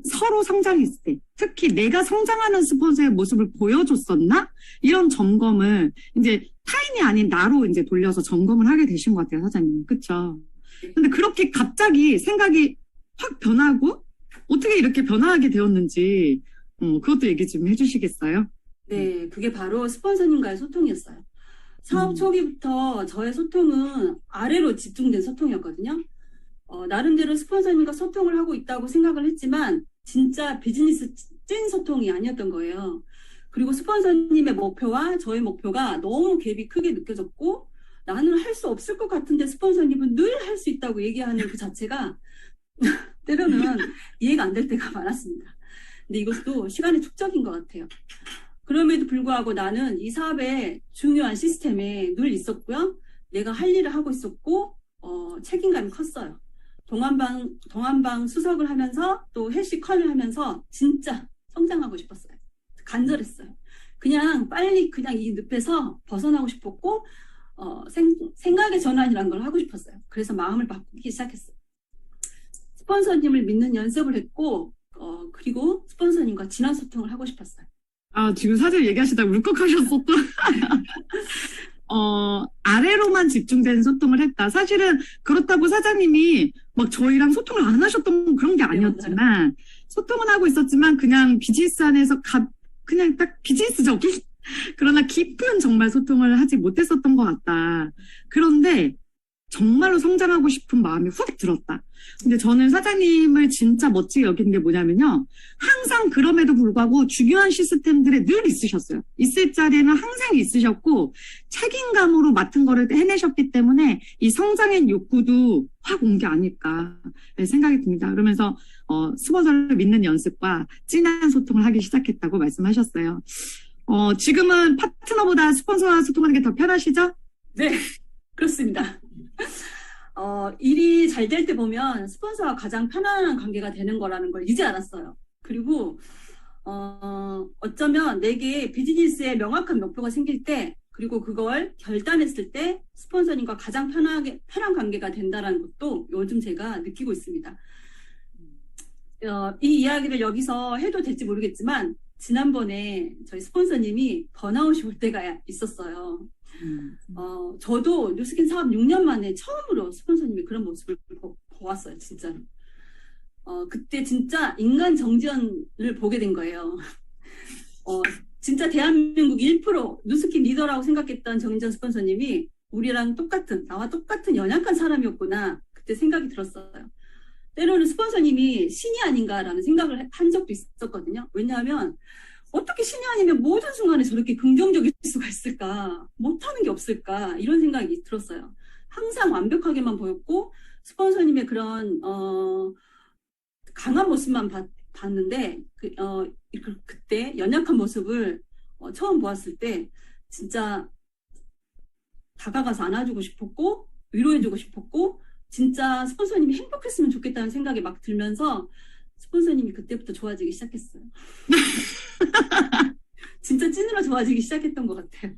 서로 성장이 있을 때, 특히 내가 성장하는 스폰서의 모습을 보여줬었나? 이런 점검을 이제 타인이 아닌 나로 이제 돌려서 점검을 하게 되신 것 같아요, 사장님. 그쵸? 근데 그렇게 갑자기 생각이 확 변하고, 어떻게 이렇게 변화하게 되었는지, 그것도 얘기 좀 해주시겠어요? 네, 그게 바로 스폰서님과의 소통이었어요. 사업 초기부터 저의 소통은 아래로 집중된 소통이었거든요. 나름대로 스폰서님과 소통을 하고 있다고 생각을 했지만 진짜 비즈니스 찐 소통이 아니었던 거예요. 그리고 스폰서님의 목표와 저의 목표가 너무 갭이 크게 느껴졌고 나는 할 수 없을 것 같은데 스폰서님은 늘 할 수 있다고 얘기하는 그 자체가 때로는 이해가 안 될 때가 많았습니다. 근데 이것도 시간의 축적인 것 같아요. 그럼에도 불구하고 나는 이 사업의 중요한 시스템에 늘 있었고요. 내가 할 일을 하고 있었고 책임감이 컸어요. 동안방 수석을 하면서 또 헬시컨을 하면서 진짜 성장하고 싶었어요. 간절했어요. 그냥 빨리 그냥 이 늪에서 벗어나고 싶었고 생각의 전환이라는 걸 하고 싶었어요. 그래서 마음을 바꾸기 시작했어요. 스폰서님을 믿는 연습을 했고 그리고 스폰서님과 진한 소통을 하고 싶었어요. 아, 지금 사실 얘기하시다 울컥하셨어 또. 아래로만 집중된 소통을 했다. 사실은 그렇다고 사장님이 막 저희랑 소통을 안 하셨던 그런 게 아니었지만, 소통은 하고 있었지만, 그냥 비즈니스 안에서 그냥 딱 비즈니스적인? 그러나 깊은 정말 소통을 하지 못했었던 것 같다. 그런데 정말로 성장하고 싶은 마음이 훅 들었다. 근데 저는 사장님을 진짜 멋지게 여기는 게 뭐냐면요. 항상 그럼에도 불구하고 중요한 시스템들에 늘 있으셨어요. 있을 자리에는 항상 있으셨고 책임감으로 맡은 거를 해내셨기 때문에 이 성장의 욕구도 확 온 게 아닐까 생각이 듭니다. 그러면서 스폰서를 믿는 연습과 진한 소통을 하기 시작했다고 말씀하셨어요. 지금은 파트너보다 스폰서와 소통하는 게 더 편하시죠? 네, 그렇습니다. 일이 잘 될 때 보면 스폰서와 가장 편안한 관계가 되는 거라는 걸 이제 알았어요. 그리고 어쩌면 내게 비즈니스에 명확한 목표가 생길 때 그리고 그걸 결단했을 때 스폰서님과 가장 편한 관계가 된다는 것도 요즘 제가 느끼고 있습니다. 이 이야기를 여기서 해도 될지 모르겠지만 지난번에 저희 스폰서님이 번아웃이 올 때가 있었어요. 저도 뉴스킨 사업 6년 만에 처음으로 스폰서님이 그런 모습을 보았어요, 진짜로. 그때 진짜 인간 정지연을 보게 된 거예요. 진짜 대한민국 1% 뉴스킨 리더라고 생각했던 정인전 스폰서님이 나와 똑같은 연약한 사람이었구나. 그때 생각이 들었어요. 때로는 스폰서님이 신이 아닌가라는 생각을 한 적도 있었거든요. 왜냐하면 어떻게 신이 아니면 모든 순간에 저렇게 긍정적일 수가 있을까? 못하는 게 없을까? 이런 생각이 들었어요. 항상 완벽하게만 보였고 스폰서님의 그런 강한 모습만 봤는데 그때 연약한 모습을 처음 보았을 때 진짜 다가가서 안아주고 싶었고 위로해주고 싶었고 진짜 스폰서님이 행복했으면 좋겠다는 생각이 막 들면서 스폰서님이 그때부터 좋아지기 시작했어요. 진짜 찐으로 좋아지기 시작했던 것 같아요.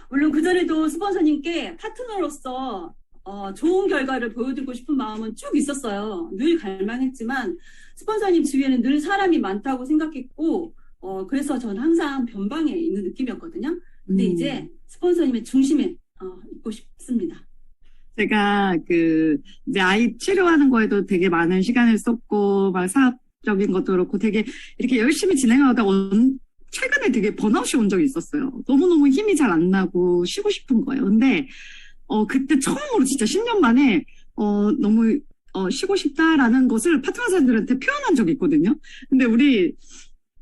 물론 그전에도 스폰서님께 파트너로서 좋은 결과를 보여드리고 싶은 마음은 쭉 있었어요. 늘 갈망했지만 스폰서님 주위에는 늘 사람이 많다고 생각했고 그래서 저는 항상 변방에 있는 느낌이었거든요. 근데 이제 스폰서님의 중심에 있고 싶습니다. 제가 이제 아이 치료하는 거에도 되게 많은 시간을 썼고, 막 사업적인 것도 그렇고 되게 이렇게 열심히 진행하다가 최근에 되게 번아웃이 온 적이 있었어요. 너무너무 힘이 잘 안 나고 쉬고 싶은 거예요. 근데, 그때 처음으로 진짜 10년 만에, 너무, 쉬고 싶다라는 것을 파트너들한테 표현한 적이 있거든요. 근데 우리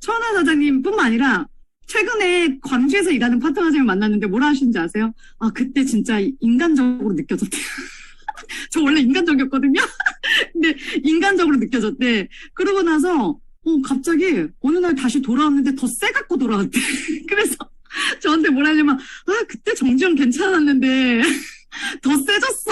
천하 사장님 뿐만 아니라 최근에 광주에서 일하는 파트너 선생님을 만났는데 뭐라 하시는지 아세요? 그때 진짜 인간적으로 느껴졌대요. 저 원래 인간적이었거든요? 근데 인간적으로 느껴졌대. 그러고 나서, 갑자기 어느 날 다시 돌아왔는데 더 세갖고 돌아왔대. 그래서 저한테 뭐라 하냐면, 그때 정지영 괜찮았는데 더 세졌어.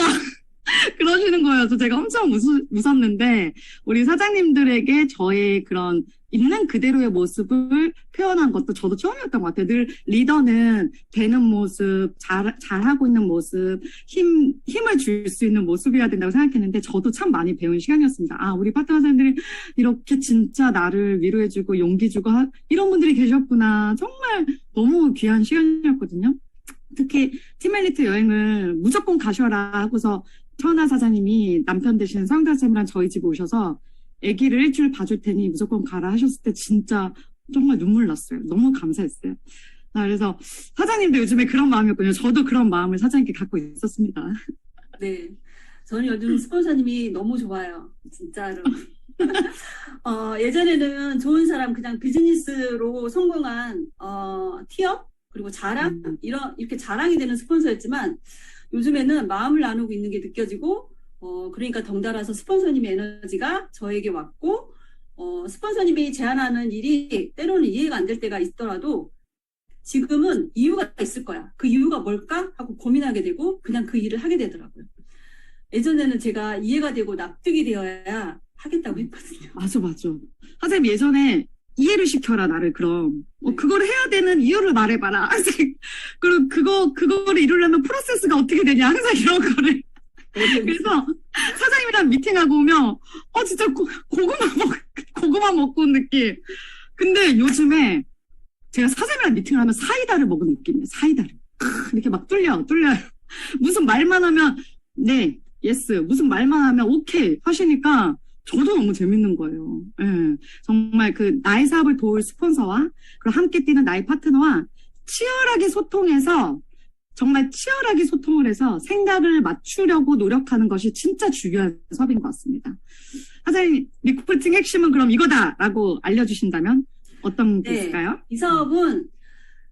그러시는 거예요. 그래서 제가 엄청 웃었는데, 우리 사장님들에게 저의 그런 있는 그대로의 모습을 표현한 것도 저도 처음이었던 것 같아요. 늘 리더는 되는 모습, 잘하고 있는 모습, 힘을 줄 수 있는 모습이어야 된다고 생각했는데 저도 참 많이 배운 시간이었습니다. 우리 파트너 선생님들이 이렇게 진짜 나를 위로해주고 용기 주고 이런 분들이 계셨구나. 정말 너무 귀한 시간이었거든요. 특히 팀엘리트 여행을 무조건 가셔라 하고서 천하 사장님이 남편 되시는 상담쌤이랑 저희 집에 오셔서 아기를 일주일 봐줄 테니 무조건 가라 하셨을 때 진짜 정말 눈물 났어요. 너무 감사했어요. 그래서 사장님도 요즘에 그런 마음이었거든요. 저도 그런 마음을 사장님께 갖고 있었습니다. 네. 저는 요즘 스폰서님이 너무 좋아요. 진짜로. 예전에는 좋은 사람, 그냥 비즈니스로 성공한, 티업, 그리고 자랑, 이렇게 자랑이 되는 스폰서였지만, 요즘에는 마음을 나누고 있는 게 느껴지고, 그러니까 덩달아서 스폰서님의 에너지가 저에게 왔고, 스폰서님이 제안하는 일이 때로는 이해가 안 될 때가 있더라도, 지금은 이유가 있을 거야. 그 이유가 뭘까? 하고 고민하게 되고, 그냥 그 일을 하게 되더라고요. 예전에는 제가 이해가 되고 납득이 되어야 하겠다고 했거든요. 맞아. 선생님 예전에 이해를 시켜라, 나를 그럼. 그걸 해야 되는 이유를 말해봐라. 그리고 그거를 이루려면 프로세스가 어떻게 되냐. 항상 이런 거를. 그래서 사장님이랑 미팅하고 오면, 진짜 고구마 먹고 온 느낌. 근데 요즘에 제가 사장님이랑 미팅을 하면 사이다를 먹은 느낌이에요. 사이다를. 이렇게 막 뚫려요. 무슨 말만 하면, 네, 예스. 무슨 말만 하면 오케이 하시니까 저도 너무 재밌는 거예요. 예. 정말 나의 사업을 도울 스폰서와 그리고 함께 뛰는 나의 파트너와 정말 치열하게 소통을 해서 생각을 맞추려고 노력하는 것이 진짜 중요한 사업인 것 같습니다. 사장님, 리크루팅 핵심은 그럼 이거다라고 알려주신다면 어떤 게 있을까요? 이 사업은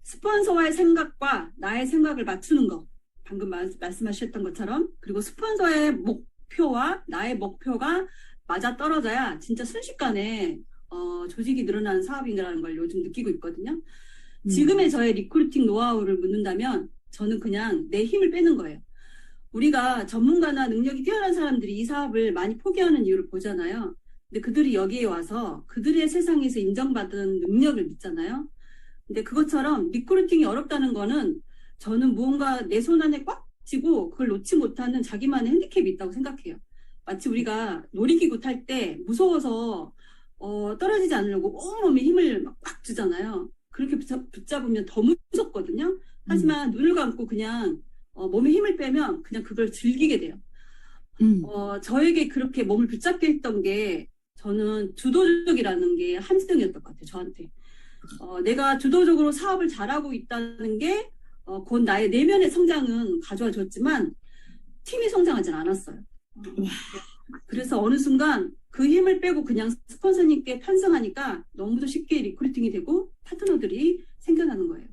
스폰서와의 생각과 나의 생각을 맞추는 거. 방금 말씀하셨던 것처럼. 그리고 스폰서의 목표와 나의 목표가 맞아 떨어져야 진짜 순식간에 조직이 늘어나는 사업이라는 걸 요즘 느끼고 있거든요. 지금의 저의 리크루팅 노하우를 묻는다면 저는 그냥 내 힘을 빼는 거예요. 우리가 전문가나 능력이 뛰어난 사람들이 이 사업을 많이 포기하는 이유를 보잖아요. 근데 그들이 여기에 와서 그들의 세상에서 인정받은 능력을 믿잖아요. 근데 그것처럼 리크루팅이 어렵다는 거는 저는 무언가 내 손 안에 꽉 쥐고 그걸 놓지 못하는 자기만의 핸디캡이 있다고 생각해요. 마치 우리가 놀이기구 탈 때 무서워서 떨어지지 않으려고 온몸에 힘을 막 꽉 주잖아요. 그렇게 붙잡으면 더 무섭거든요. 하지만 눈을 감고 그냥 몸에 힘을 빼면 그냥 그걸 즐기게 돼요. 저에게 그렇게 몸을 붙잡게 했던 게 저는 주도적이라는 게 한증이었던 것 같아요. 저한테. 내가 주도적으로 사업을 잘하고 있다는 게 곧 나의 내면의 성장은 가져와 줬지만 팀이 성장하진 않았어요. 그래서 어느 순간 그 힘을 빼고 그냥 스폰서님께 편성하니까 너무도 쉽게 리크루팅이 되고 파트너들이 생겨나는 거예요.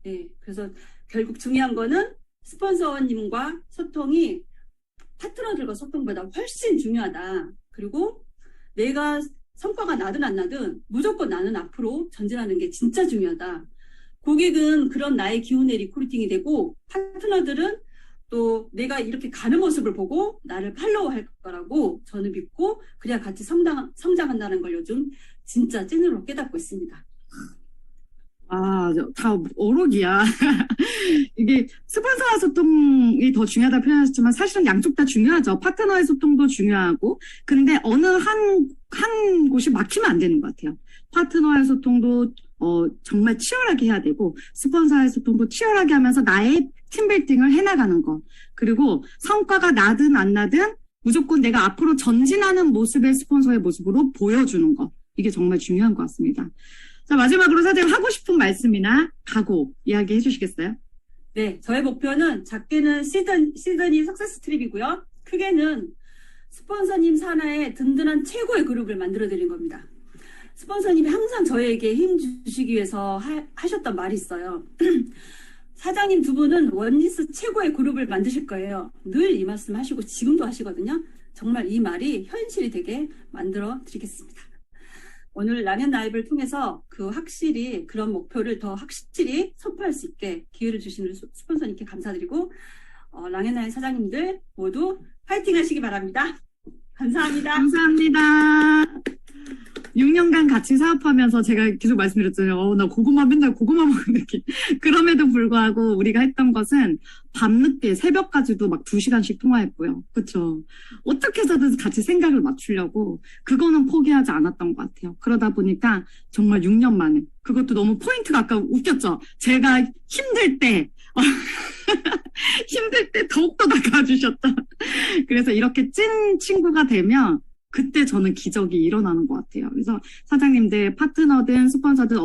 네, 그래서 결국 중요한 거는 스폰서님과 소통이 파트너들과 소통보다 훨씬 중요하다. 그리고 내가 성과가 나든 안 나든 무조건 나는 앞으로 전진하는 게 진짜 중요하다. 고객은 그런 나의 기운의 리크루팅이 되고 파트너들은 또 내가 이렇게 가는 모습을 보고 나를 팔로우할 거라고 저는 믿고 그래야 같이 성장한다는 걸 요즘 진짜 찐으로 깨닫고 있습니다. 다 어록이야. 이게 스폰서와 소통이 더 중요하다 표현하셨지만 사실은 양쪽 다 중요하죠. 파트너의 소통도 중요하고. 근데 어느 한 곳이 막히면 안 되는 것 같아요. 파트너의 소통도 정말 치열하게 해야 되고 스폰서의 소통도 치열하게 하면서 나의 팀빌딩을 해나가는 거. 그리고 성과가 나든 안 나든 무조건 내가 앞으로 전진하는 모습의 스폰서의 모습으로 보여주는 거. 이게 정말 중요한 것 같습니다. 자, 마지막으로 사장님 하고 싶은 말씀이나 각오 이야기해 주시겠어요? 네, 저의 목표는 작게는 시드니 석세스 트립이고요. 크게는 스폰서님 산하에 든든한 최고의 그룹을 만들어드린 겁니다. 스폰서님이 항상 저에게 힘 주시기 위해서 하셨던 말이 있어요. 사장님 두 분은 원리스 최고의 그룹을 만드실 거예요. 늘 이 말씀 하시고 지금도 하시거든요. 정말 이 말이 현실이 되게 만들어 드리겠습니다. 오늘 라면 라이브를 통해서 확실히 그런 목표를 더 확실히 선포할 수 있게 기회를 주시는 스폰서님께 감사드리고 라면라인 사장님들 모두 파이팅 하시기 바랍니다. 감사합니다. 감사합니다. 6년간 같이 사업하면서 제가 계속 말씀드렸잖아요. 나 맨날 고구마 먹는 느낌. 그럼에도 불구하고 우리가 했던 것은 밤늦게 새벽까지도 막 2시간씩 통화했고요. 그렇죠. 어떻게 해서든 같이 생각을 맞추려고 그거는 포기하지 않았던 것 같아요. 그러다 보니까 정말 6년 만에 그것도 너무 포인트가 아까 웃겼죠. 제가 힘들 때 더욱더 다가와주셨다. 그래서 이렇게 찐 친구가 되면 그때 저는 기적이 일어나는 것 같아요. 그래서 사장님들, 파트너든 스폰서든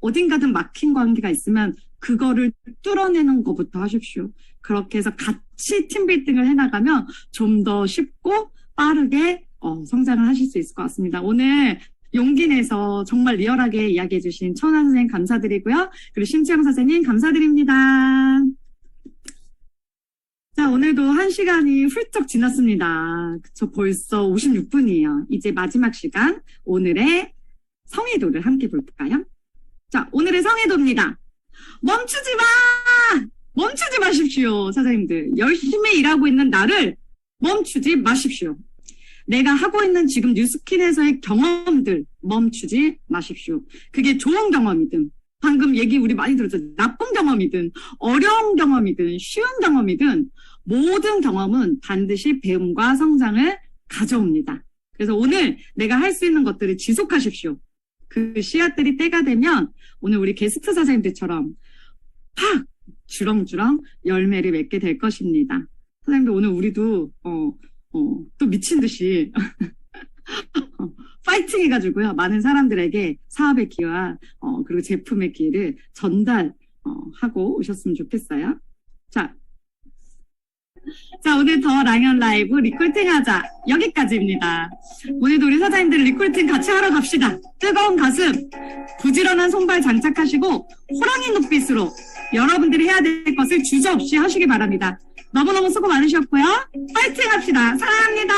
어딘가든 막힌 관계가 있으면 그거를 뚫어내는 것부터 하십시오. 그렇게 해서 같이 팀빌딩을 해나가면 좀 더 쉽고 빠르게 성장을 하실 수 있을 것 같습니다. 오늘 용기 내서 정말 리얼하게 이야기해주신 천안 선생님 감사드리고요. 그리고 심지영 선생님 감사드립니다. 자, 오늘도 1시간이 훌쩍 지났습니다. 그쵸, 벌써 56분이에요. 이제 마지막 시간, 오늘의 성의도를 함께 볼까요? 자, 오늘의 성의도입니다. 멈추지 마! 멈추지 마십시오, 사장님들. 열심히 일하고 있는 나를 멈추지 마십시오. 내가 하고 있는 지금 뉴스킨에서의 경험들 멈추지 마십시오. 그게 좋은 경험이든, 방금 얘기 우리 많이 들었죠. 나쁜 경험이든, 어려운 경험이든, 쉬운 경험이든, 모든 경험은 반드시 배움과 성장을 가져옵니다. 그래서 오늘 내가 할 수 있는 것들을 지속하십시오. 그 씨앗들이 때가 되면 오늘 우리 게스트 사장님들처럼 팍! 주렁주렁 열매를 맺게 될 것입니다. 사장님들 오늘 우리도 또 미친 듯이 파이팅 해가지고요. 많은 사람들에게 사업의 기회와 그리고 제품의 기회를 전달하고 오셨으면 좋겠어요. 자, 오늘 더 랑연 라이브 리크루팅 하자. 여기까지입니다. 오늘도 우리 사장님들 리크루팅 같이 하러 갑시다. 뜨거운 가슴, 부지런한 손발 장착하시고 호랑이 눈빛으로 여러분들이 해야 될 것을 주저없이 하시기 바랍니다. 너무너무 수고 많으셨고요. 파이팅 합시다. 사랑합니다.